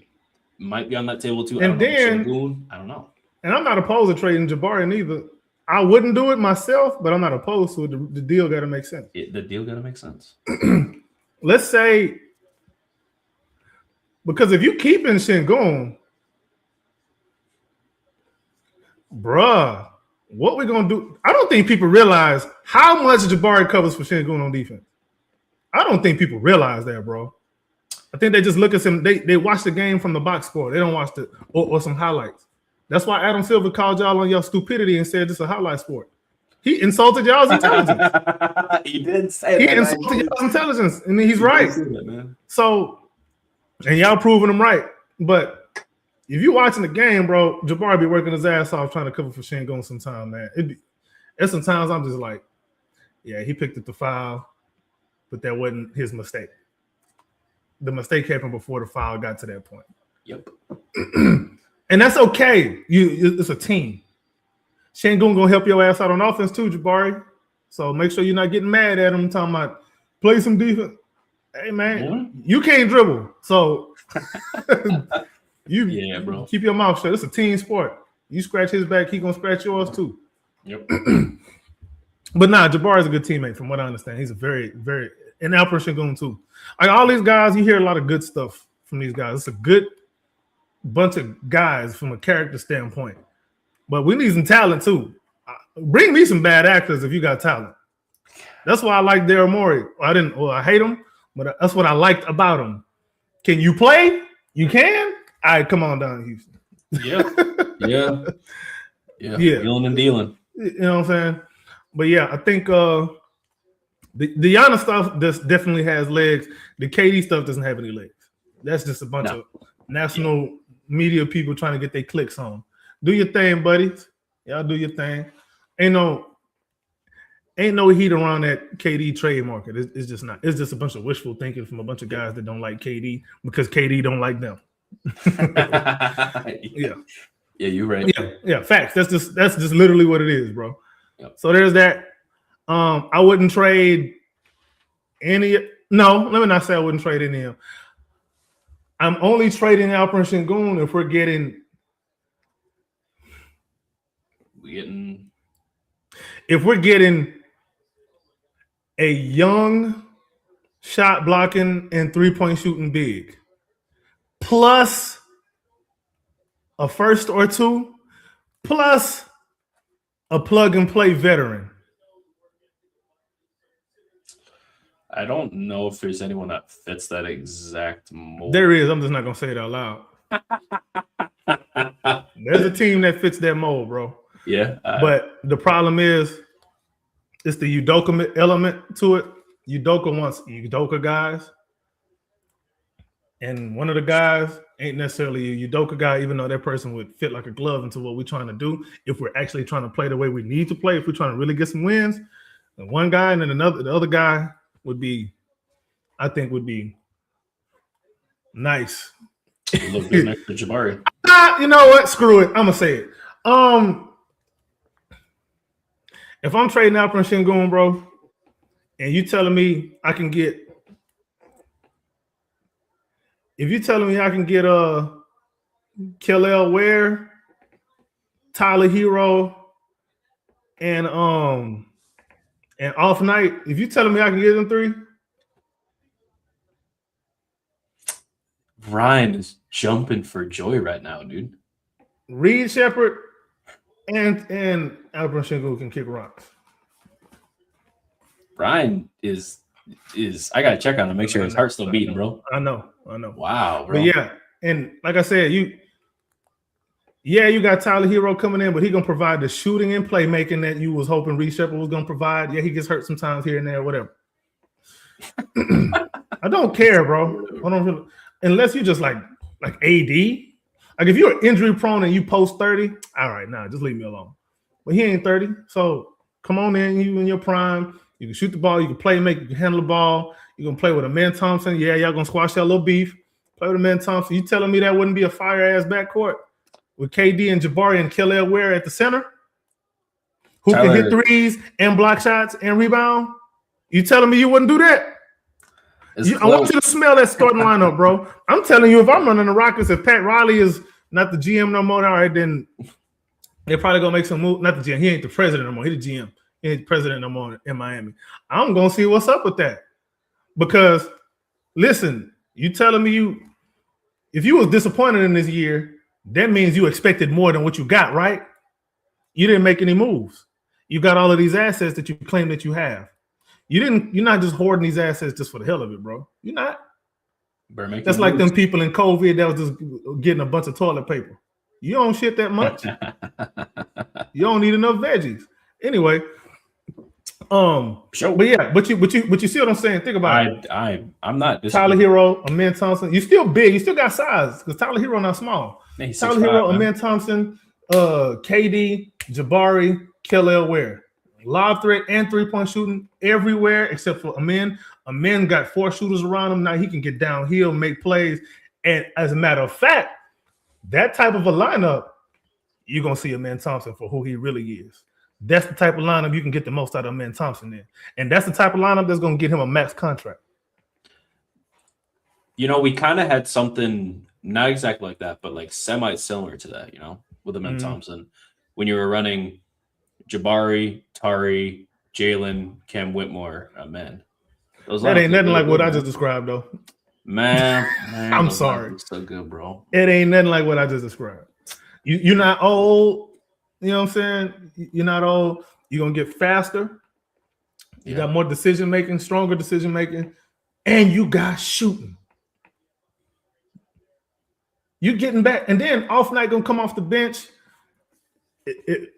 might be on that table too. And I don't know. And I'm not opposed to trading Jabari neither. I wouldn't do it myself, but I'm not opposed to it. The deal got to make sense. The deal got to make sense. Let's say, because if you keep in Sengun, bruh, what we gonna do? I don't think people realize how much Jabari covers for Sengun on defense. I don't think people realize that, bro. I think they just look at some. They watch the game from the box score. They don't watch or some highlights. That's why Adam Silver called y'all on your stupidity and said it's a highlight sport. He insulted y'all's intelligence. He did say that. He insulted y'all's intelligence, and he's right. That, so, and y'all proving him right. But if you're watching the game, bro, Jabari be working his ass off trying to cover for Sengun sometime, man. There's sometimes I'm just like, yeah, he picked up the foul, but that wasn't his mistake. The mistake happened before the foul got to that point. Yep. And that's okay. It's a team. Sengun gonna help your ass out on offense too, Jabari. So make sure you're not getting mad at him talking about play some defense. Hey man, you can't dribble. So you bro. Keep your mouth shut. It's a team sport. You scratch his back, he gonna scratch yours too. Yep. But nah, Jabari is a good teammate from what I understand. He's a very, very and Alperen Sengun too. Like all these guys, you hear a lot of good stuff from these guys. It's a good bunch of guys from a character standpoint. But we need some talent too. Bring me some bad actors if you got talent. That's why I like Daryl Morey. I hate him, but that's what I liked about him. Can you play? You can? All right, come on down to Houston. Yeah. Dealing and dealing. You know what I'm saying? But yeah, I think the Giannis stuff definitely has legs. The KD stuff doesn't have any legs. That's just a bunch of national media people trying to get their clicks on. Do your thing, buddies. Y'all do your thing. Ain't no heat around that KD trade market. It's just not. It's just a bunch of wishful thinking from a bunch of guys that don't like KD because KD don't like them. Yeah, you're right. Yeah, facts. That's just literally what it is, bro. Yep. So there's that. I wouldn't trade any. No, let me not say I wouldn't trade any of them. I'm only trading Alperen Sengun if we're getting a young shot blocking and 3-point shooting big, plus a first or two, plus a plug and play veteran. I don't know if there's anyone that fits that exact mold. There is. I'm just not gonna say it out loud. There's a team that fits that mold, bro. Yeah. But the problem is, it's the Udoka element to it. Udoka wants Udoka guys. And one of the guys ain't necessarily a Udoka guy, even though that person would fit like a glove into what we're trying to do. If we're actually trying to play the way we need to play, if we're trying to really get some wins, and one guy and then the other guy would be nice. Look good next to Jabari. You know what? Screw it. I'm gonna say it. If I'm trading Alperen Sengun, bro, And you telling me I can get? If you telling me I can get Kellel Ware, Tyler Hero, and Off Night, if you telling me I can get them 3, Ryan is jumping for joy right now, dude. Reed Shepherd and Alvin Shingo can kick rocks. Ryan is I gotta check on him, make sure his heart's still beating, bro. I know. Wow, bro. But yeah, and like I said, you got Tyler Hero coming in, but he gonna provide the shooting and playmaking that you was hoping Reed Shepherd was gonna provide. Yeah, he gets hurt sometimes here and there, whatever. I don't care, bro. I don't really, unless you just like AD. Like if you're injury prone and you post 30, all right, nah, just leave me alone. But he ain't 30, so come on in. You in your prime. You can shoot the ball. You can play, make. You can handle the ball. You can play with Amen Thompson. Yeah, y'all gonna squash that little beef. Play with Amen Thompson. You telling me that wouldn't be a fire ass backcourt with KD and Jabari and Kellel Ware at the center, who can hit threes and block shots and rebound? You telling me you wouldn't do that? I want you to smell that starting lineup, bro. I'm telling you, if I'm running the Rockets, if Pat Riley is not the GM no more, all right, then they're probably gonna make some move. Not the GM. He ain't the president no more. He's the GM. He ain't the president no more in Miami. I'm gonna see what's up with that. Because listen, you telling me if you was disappointed in this year, that means you expected more than what you got, right? You didn't make any moves. You got all of these assets that you claim that you have. You're not just hoarding these assets just for the hell of it, bro. You're not. That's like them people in COVID that was just getting a bunch of toilet paper. You don't shit that much. You don't need enough veggies. Anyway, sure. But you see what I'm saying? Think about it. I'm not Tyler Hero, Amen Thompson. You still big. You still got size because Tyler Hero not small. Man, Tyler Hero, Amen Thompson, KD, Jabari, Kellel Ware. Lob threat and 3-point shooting everywhere except for Amen. Amen got 4 shooters around him. Now he can get downhill, make plays. And as a matter of fact, that type of a lineup, you're going to see Amen Thompson for who he really is. That's the type of lineup you can get the most out of Amen Thompson in. And that's the type of lineup that's going to get him a max contract. You know, we kind of had something, not exactly like that, but like semi-similar to that, you know, with Amen Thompson. When you were running Jabari, Tari, Jalen, Cam Whitmore, Amen. That ain't nothing like what I just described, though. Man I'm sorry. So good, bro. It ain't nothing like what I just described. You're not old. You know what I'm saying? You're not old. You're going to get faster. You got more decision-making, stronger decision-making, and you got shooting. You're getting back. And then Off Night going to come off the bench.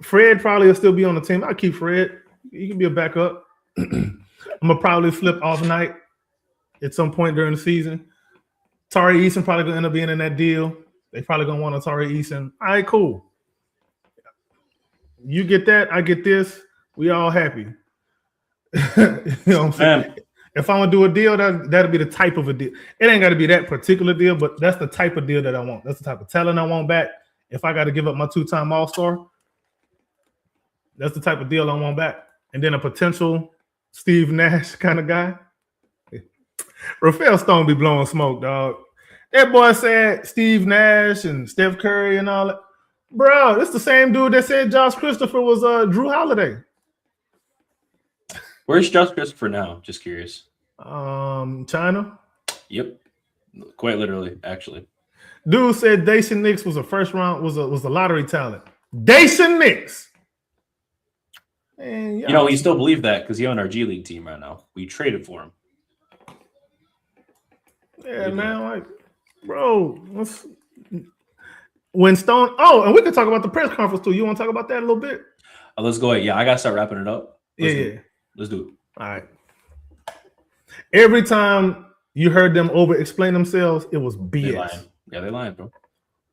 Fred probably will still be on the team. I'll keep Fred. He can be a backup. I'm going to probably flip Off Night at some point during the season. Tari Eason probably going to end up being in that deal. They probably going to want a Tari Eason. All right, cool. You get that, I get this. We all happy. You know what I'm saying? If I'm going to do a deal, that'll be the type of a deal. It ain't got to be that particular deal, but that's the type of deal that I want. That's the type of talent I want back. If I got to give up my 2-time All-Star, that's the type of deal I want back. And then a potential Steve Nash kind of guy. Rafael Stone be blowing smoke, dog. That boy said Steve Nash and Steph Curry and all that. Bro, it's the same dude that said Josh Christopher was Drew Holiday. Where's Josh Christopher now? Just curious. China. Yep. Quite literally, actually. Dude said Dacian Nix was a first round, was a lottery talent. Dacian Nix. Man, you know, he still believe that because he's on our G League team right now. We traded for him. Yeah, man. Like, bro, when Stone. Oh, and we can talk about the press conference too. You want to talk about that a little bit? Let's go ahead. Yeah, I gotta start wrapping it up. Let's do it. All right. Every time you heard them over-explain themselves, it was BS. They lying. Yeah, they lying, bro.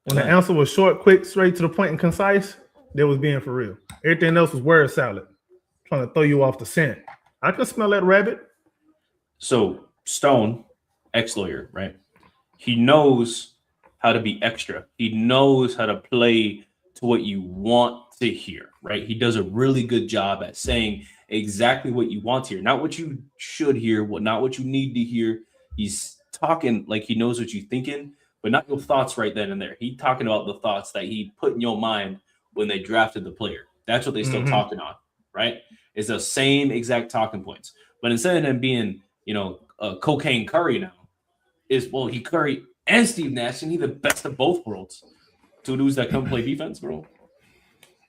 When the answer was short, quick, straight to the point, and concise, they was being for real. Everything else was word salad, trying to throw you off the scent. I can smell that rabbit. So Stone, ex-lawyer, right? He knows how to be extra. He knows how to play to what you want to hear, right? He does a really good job at saying, exactly what you want to hear, not what you should hear, not what you need to hear. He's talking like he knows what you're thinking, but not your thoughts right then and there. He's talking about the thoughts that he put in your mind when they drafted the player. That's what they still talking on, right? It's the same exact talking points. But instead of him being, cocaine Curry now, he Curry and Steve Nash, and he's the best of both worlds. Two dudes that come play defense, bro.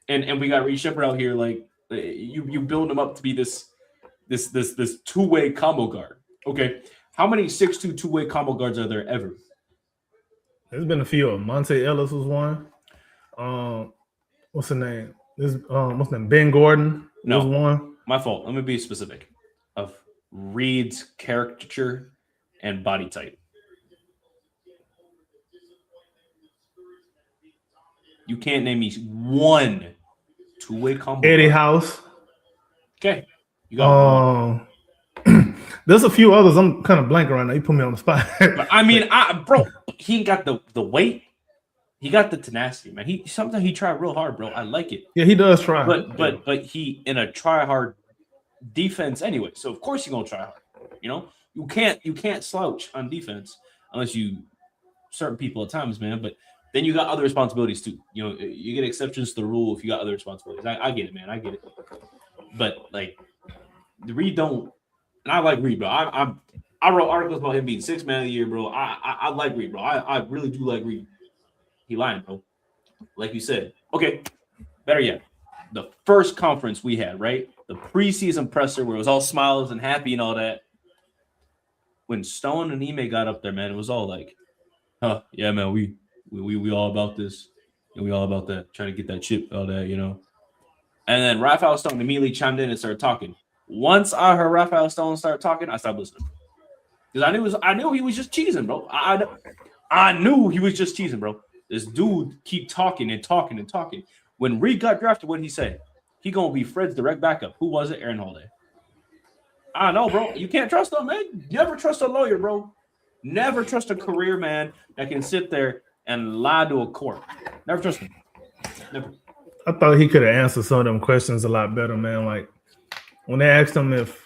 And we got Reed Shepard out here, like you build him up to be this two-way combo guard. Okay, how many 6'2" two-way combo guards are there ever? There's been a few. Monte Ellis was one. What's the name? What's the name? Ben Gordon was one. My fault. Let me be specific. Of Reed's caricature and body type. You can't name me one two-way combo. Eddie House. Okay. You got one. There's a few others. I'm kind of blanking right now. You put me on the spot. I mean, bro, he got the weight. He got the tenacity, man. Sometimes he tried real hard, bro. I like it. Yeah, he does try. But he in a try hard defense anyway. So of course he's gonna try hard. You can't slouch on defense unless you certain people at times, man. But then you got other responsibilities too. You get exceptions to the rule if you got other responsibilities. I get it, man. I get it. But like Reed don't, and I like Reed, bro. I wrote articles about him being 6th man of the year, bro. I like Reed, bro. I really do like Reed. He lying, bro. Like you said. Okay, better yet, the first conference we had, right? The preseason presser where it was all smiles and happy and all that. When Stone and Ime got up there, man, it was all like, yeah, man, we all about this. And we all about that, trying to get that chip, all that, And then Raphael Stone immediately chimed in and started talking. Once I heard Raphael Stone start talking, I stopped listening. Because I knew he was just cheesing, bro. I knew he was just cheesing, bro. This dude keep talking and talking and talking. When Reed got drafted, what did he say? He gonna be Fred's direct backup. Who was it? Aaron Holiday. I know, bro. You can't trust him, man. Never trust a lawyer, bro. Never trust a career man that can sit there and lie to a court. Never trust him. Never. I thought he could have answered some of them questions a lot better, man. Like when they asked him if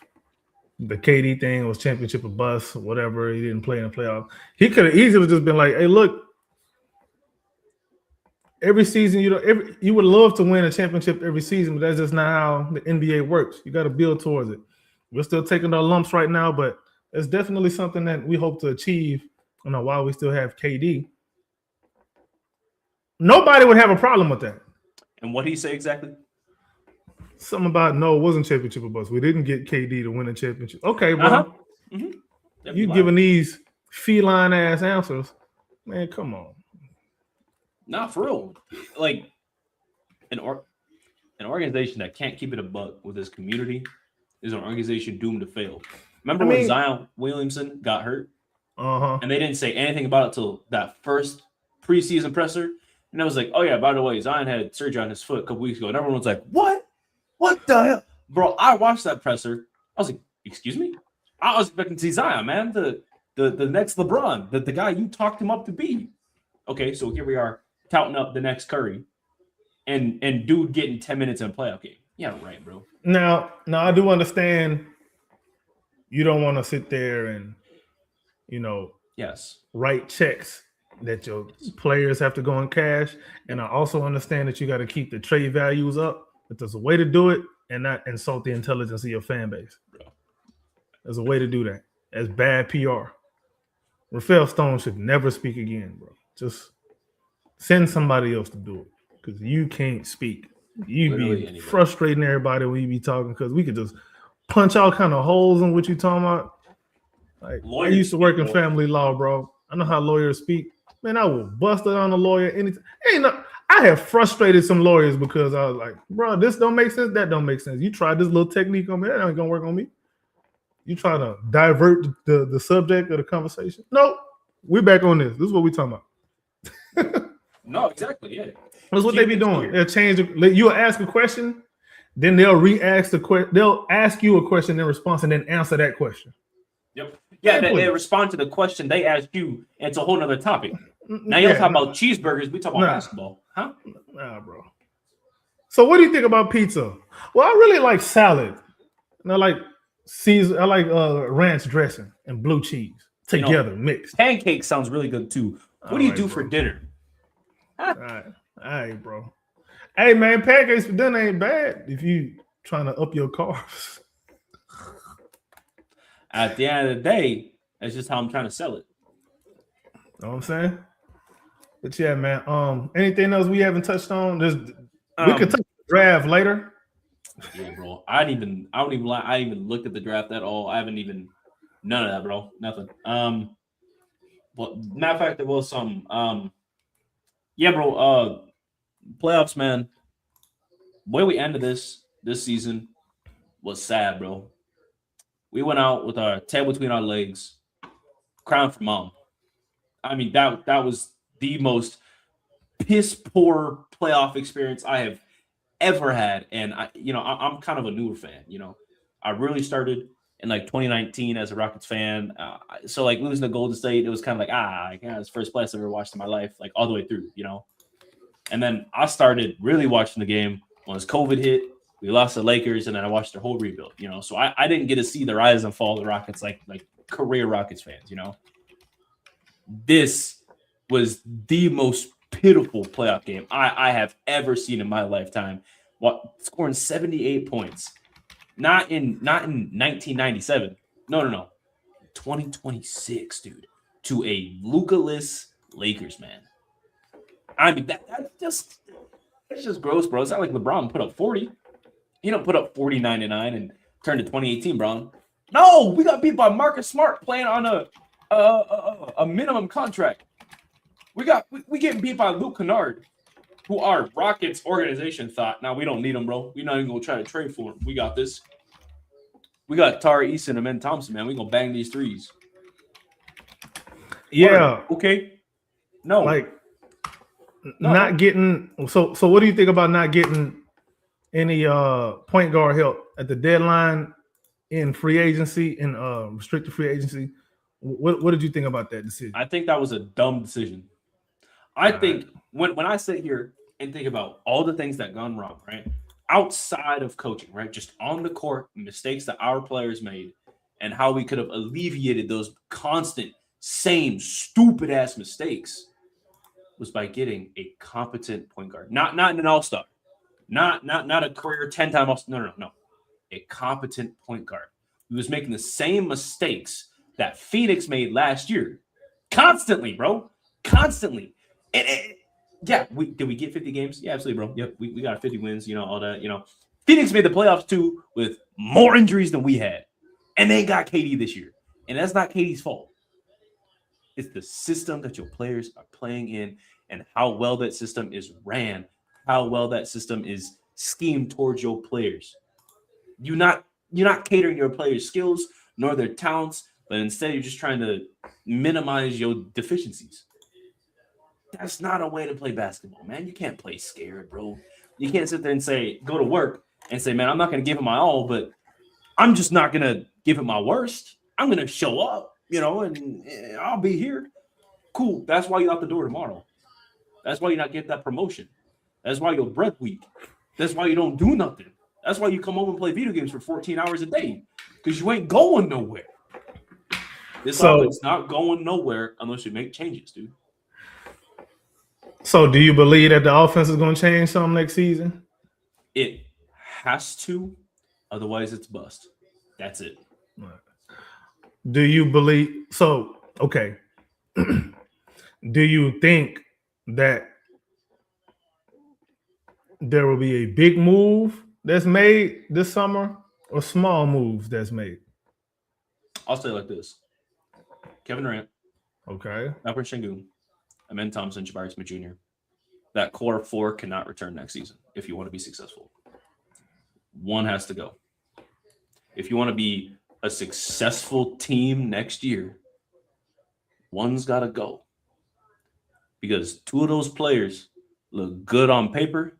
the KD thing was championship or bust, whatever, he didn't play in the playoff. He could have easily just been like, "Hey, look, every season, you would love to win a championship every season, but that's just not how the NBA works. You got to build towards it. We're still taking our lumps right now, but it's definitely something that we hope to achieve. While we still have KD, nobody would have a problem with that." And what did he say exactly? Something about no, it wasn't championship or bust. We didn't get KD to win a championship. Okay, bro. You giving these feline ass answers, man? Come on. Not for real. Like an organization that can't keep it a buck with its community is an organization doomed to fail. Remember when Zion Williamson got hurt? And they didn't say anything about it till that first preseason presser. And I was like, oh yeah, by the way, Zion had surgery on his foot a couple weeks ago. And everyone was like, what? What the hell? Bro, I watched that presser. I was like, excuse me? I was expecting to see Zion, man. The next LeBron, the guy you talked him up to be. Okay, so here we are touting up the next Curry. And dude getting 10 minutes in a playoff game. Yeah, right, bro. Now I do understand you don't want to sit there and, yes, write checks that your players have to go and cash. And I also understand that you got to keep the trade values up. But there's a way to do it and not insult the intelligence of your fan base. There's a way to do that. That's bad PR. Raphael Stone should never speak again, bro. Just send somebody else to do it because you can't speak. You be frustrating everybody when you be talking because we could just punch all kind of holes in what you talking about. Like lawyers, I used to work in family law, bro. I know how lawyers speak. Man, I will bust it on a lawyer anytime. I have frustrated some lawyers because I was like, bro, this don't make sense. That don't make sense. You tried this little technique on me. That ain't gonna work on me. You try to divert the subject of the conversation. No, we're back on this. This is what we talking about. No, exactly. Yeah. That's what they be doing. They'll change. You'll ask a question, then they'll re-ask the question. They'll ask you a question in response and then answer that question. Yep. Yeah, they respond to the question they asked you. And it's a whole nother topic. Now you're talking about cheeseburgers. We talk about basketball, huh? Nah, bro. So what do you think about pizza? Well, I really like salad. And I like Caesar. I like ranch dressing and blue cheese together mixed. Pancake sounds really good too. What do you do for dinner? All right, bro. Hey man, pancakes for dinner ain't bad if you trying to up your carbs. At the end of the day, that's just how I'm trying to sell it. Know what I'm saying? But yeah, man. Anything else we haven't touched on? We could touch the draft later. Yeah, bro. I don't even lie. I even looked at the draft at all. I haven't even none of that, bro. Nothing. But matter of fact, there was some. Yeah, bro. Playoffs, man. The way we ended this season was sad, bro. We went out with our tail between our legs, crying for mom. I mean, that was the most piss poor playoff experience I have ever had. And I'm kind of a newer fan. I really started in like 2019 as a Rockets fan. So like losing to Golden State, it was kind of like it's first place I've ever watched in my life, like all the way through. And then I started really watching the game once COVID hit. We lost the Lakers, and then I watched their whole rebuild. So I didn't get to see the rise and fall of the Rockets like career Rockets fans. This was the most pitiful playoff game I have ever seen in my lifetime. Scoring 78 points, not in 1997. No, 2026, dude, to a Luka-less Lakers, man. I mean it's just gross, bro. It's not like LeBron put up 40. He don't put up 40-99 and turn to 2018, bro. No, we got beat by Marcus Smart playing on a minimum contract. We getting beat by Luke Kennard, who our Rockets organization thought, we don't need him, bro. We're not even gonna try to trade for him. We got this. We got Tari Eason and Ben Thompson, man. We gonna bang these threes. Yeah. Okay. No. Not getting. So what do you think about not getting any point guard help at the deadline in free agency and restricted free agency? What did you think about that decision? I think that was a dumb decision. I think when I sit here and think about all the things that gone wrong, right? Outside of coaching, right? Just on the court, mistakes that our players made and how we could have alleviated those constant, same stupid ass mistakes was by getting a competent point guard. Not an all-star. Not a career 10-time all-star. No. A competent point guard. He was making the same mistakes that Phoenix made last year. Constantly, bro. Constantly. Did we get 50 games? Yeah, absolutely, bro. Yep, we got 50 wins, all that, Phoenix made the playoffs too with more injuries than we had. And they got KD this year. And that's not KD's fault. It's the system that your players are playing in and how well that system is ran, how well that system is schemed towards your players. You're not catering your players' skills nor their talents, but instead you're just trying to minimize your deficiencies. That's not a way to play basketball, man. You can't play scared, bro. You can't sit there and go to work and say, man, I'm not going to give it my all, but I'm just not going to give it my worst. I'm going to show up, and I'll be here. Cool. That's why you're out the door tomorrow. That's why you're not getting that promotion. That's why you're breath weak. That's why you don't do nothing. That's why you come home and play video games for 14 hours a day, because you ain't going nowhere. It's not going nowhere unless you make changes, dude. So do you believe that the offense is going to change some next season? It has to. Otherwise, it's bust. That's it. Right. Do you believe – so, okay. Do you think that there will be a big move that's made this summer or small moves that's made? I'll say it like this. Kevin Durant. Okay. Alfred Sengun. Amen Thompson, Jabari Smith Jr. That core four cannot return next season if you want to be successful. One has to go. If you want to be a successful team next year, one's got to go. Because two of those players look good on paper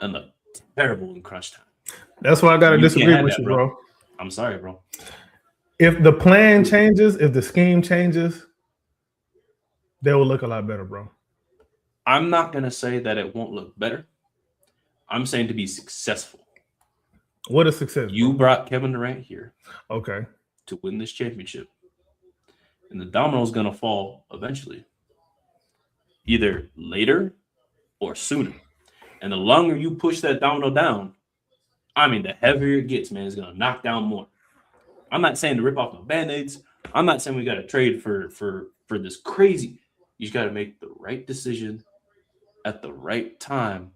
and look terrible in crunch time. That's why I got to disagree with you, bro. I'm sorry, bro. If the plan changes, if the scheme changes, they will look a lot better, bro. I'm not going to say that it won't look better. I'm saying to be successful. What is success, You bro? brought Kevin Durant here Okay. to win this championship, and the domino is gonna fall eventually, either later or sooner. And the longer you push that domino down, I mean, the heavier it gets, man. It's gonna knock down more. I'm not saying to rip off the band-aids. I'm not saying we got to trade for this crazy. You just got to make the right decision at the right time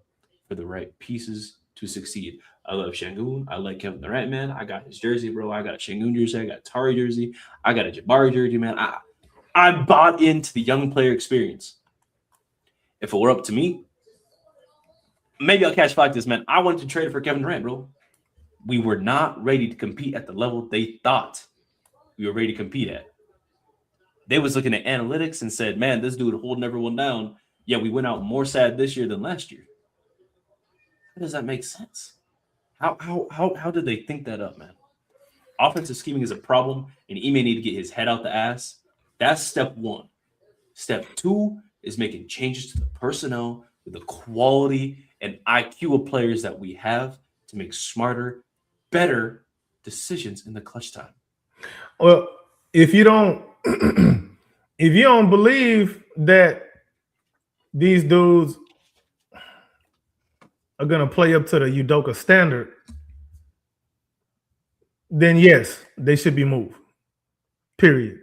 for the right pieces to succeed. I love Shangoon. I like Kevin Durant, man. I got his jersey, bro. I got a Shangoon jersey. I got a Tari jersey. I got a Jabari jersey, man. I bought into the young player experience. If it were up to me, maybe I'll catch flack this, man. I wanted to trade for Kevin Durant, bro. We were not ready to compete at the level they thought we were ready to compete at. They was looking at analytics and said, man, this dude holding everyone down. Yeah, we went out more sad this year than last year. How does that make sense? How did they think that up, man? Offensive scheming is a problem, and he may need to get his head out the ass. That's step one. Step two is making changes to the personnel, to the quality and IQ of players that we have to make smarter, better decisions in the clutch time. Well, if you don't if you don't believe that these dudes are gonna play up to the Udoka standard, then yes, they should be moved. Period.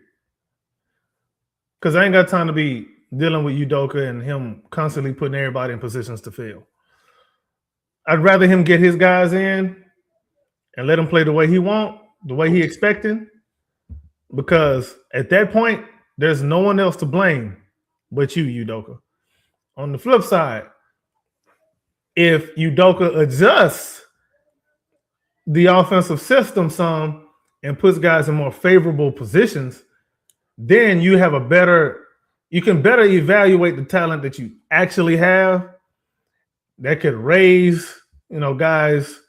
Because I ain't got time to be dealing with Udoka and him constantly putting everybody in positions to fail. I'd rather him get his guys in and let him play the way he want, the way he expecting, because at that point, there's no one else to blame but you, Udoka. On the flip side, if Udoka adjusts the offensive system some and puts guys in more favorable positions, then you have you can better evaluate the talent that you actually have that could raise, guys'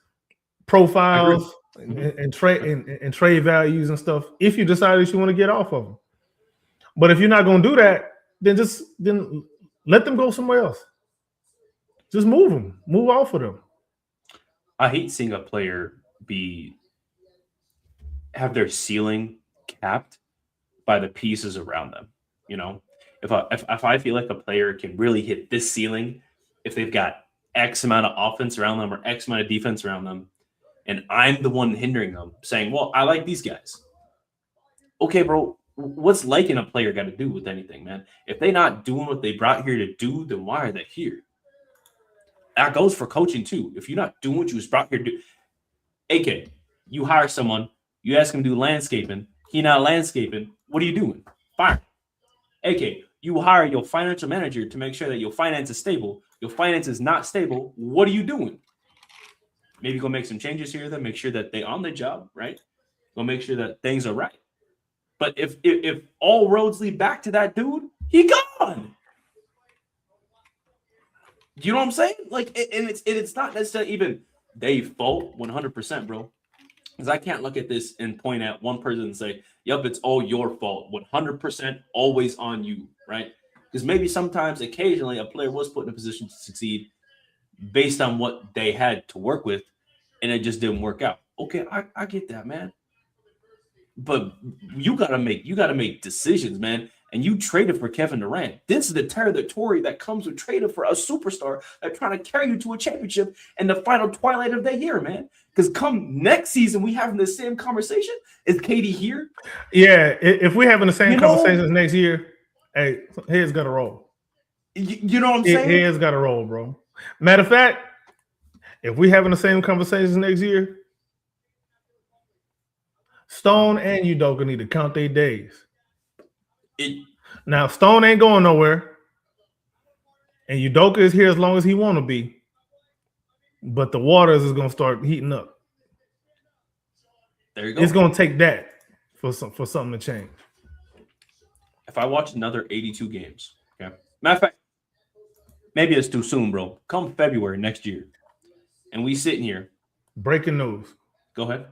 profiles and trade values and stuff if you decide that you want to get off of them. But if you're not going to do that, then let them go somewhere else. Just move them, move off of them. I hate seeing a player be have their ceiling capped by the pieces around them. You know, if I feel like a player can really hit this ceiling, if they've got X amount of offense around them or X amount of defense around them, and I'm the one hindering them, saying, "Well, I like these guys." Okay, bro, what's liking a player got to do with anything, man? If they're not doing what they brought here to do, then why are they here? That goes for coaching too. If you're not doing what you was brought here to do, AK, you hire someone, you ask him to do landscaping, he not landscaping. What are you doing? Fire. AK, you hire your financial manager to make sure that your finance is stable. Your finance is not stable. What are you doing? Maybe go make some changes here, then make sure that they on the job, right? Go make sure that things are right. But if all roads lead back to that dude, he gone. You know what I'm saying? Like, and it's not necessarily even they fault 100%, bro. Because I can't look at this and point at one person and say, "Yep, it's all your fault." 100% always on you, right? Because maybe sometimes, occasionally, a player was put in a position to succeed based on what they had to work with, and it just didn't work out. Okay, I get that, man. But you gotta make decisions, man. And you traded for Kevin Durant. This is the territory that comes with trading for a superstar that's trying to carry you to a championship in the final twilight of that year, man. Because come next season, we having the same conversation. Is KD here? Yeah, if we're having the same You know, conversations next year, hey, heads got to roll. You know what I'm saying? Heads got to roll, bro. Matter of fact, if we having the same conversations next year, Stone and Udoka need to count their days. Now, Stone ain't going nowhere, and Udoka is here as long as he want to be. But the waters is going to start heating up. There you go. It's going to take that for something to change. If I watch another 82 games, okay. Matter of fact, maybe it's too soon, bro. Come February next year, and we sitting here. Breaking news. Go ahead.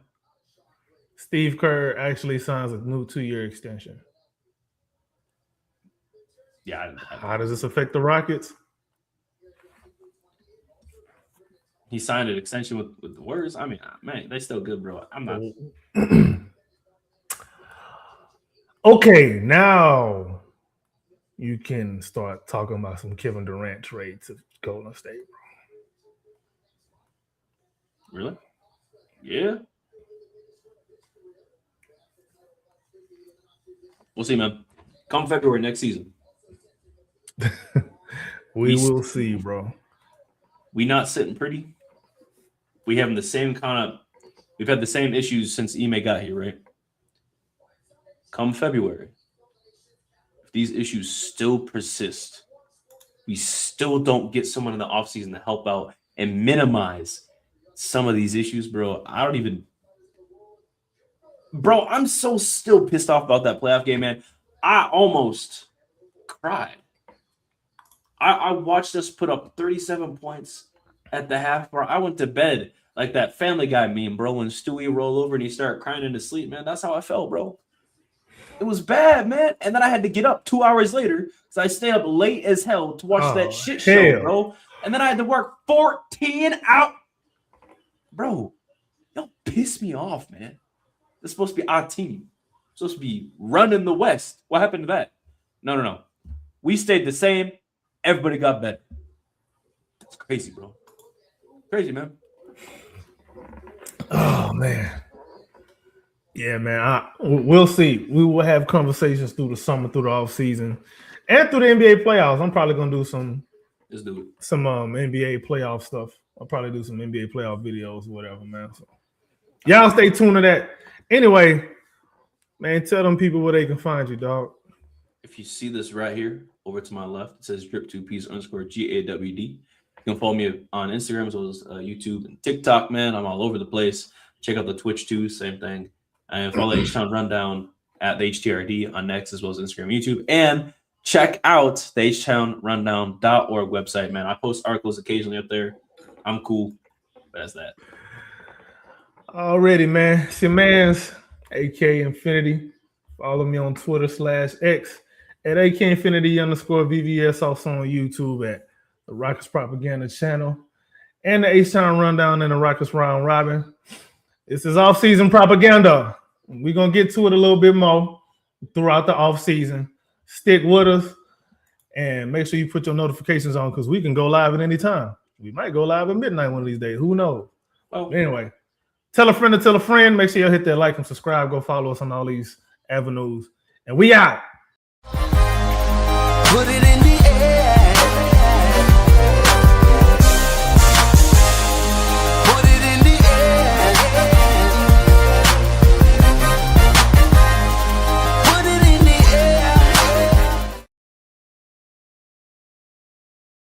Steve Kerr actually signs a new 2-year extension. Yeah. How does this affect the Rockets? He signed an extension with the Warriors. I mean, man, they still good, bro. I'm not. Okay, now you can start talking about some Kevin Durant trade to Golden State, bro. Really? Yeah. We'll see, man. Come February next season. we will see, bro. We not sitting pretty. We having the same kind of. We've had the same issues since Ime got here, right? Come February, if these issues still persist, we still don't get someone in the offseason to help out and minimize some of these issues, bro. Bro, I'm so still pissed off about that playoff game, man. I almost cried. I watched us put up 37 points at the half, bro. I went to bed like that Family Guy meme, bro, when Stewie rolled over and he started crying in his sleep, man. That's how I felt, bro. It was bad, man. And then I had to get up 2 hours later because I stayed up late as hell to watch that shit show, bro. And then I had to work 14 hours. Bro, y'all piss me off, man. It's supposed to be our team. It's supposed to be running the West. What happened to that? No. We stayed the same. Everybody got better. That's crazy, bro. Crazy, man. Oh, man. Yeah, man. We'll see. We will have conversations through the summer, through the offseason, and through the NBA playoffs. I'm probably going to do some NBA playoff stuff. I'll probably do some NBA playoff videos or whatever, man. So y'all stay tuned to that. Anyway, man, tell them people where they can find you, dog. If you see this right here, over to my left, it says drip2piece_GAWD. You can follow me on Instagram as well as YouTube and TikTok, man. I'm all over the place. Check out the Twitch too, same thing. And follow H-Town Rundown at the HTRD on Next as well as Instagram, YouTube. And check out the htownrundown.org website, man. I post articles occasionally up there. I'm cool. But that's that. Already, man. It's your man's AK Infinity. Follow me on Twitter /X at AK Infinity_VVS. Also on YouTube at the Rockets Propaganda channel and the H-Town Rundown and the Rockets Round Robin. This is off-season propaganda. We're going to get to it a little bit more throughout the off-season. Stick with us and make sure you put your notifications on because we can go live at any time. We might go live at midnight one of these days. Who knows? Oh. Anyway, tell a friend to tell a friend. Make sure you hit that like and subscribe. Go follow us on all these avenues. And we out. Put it in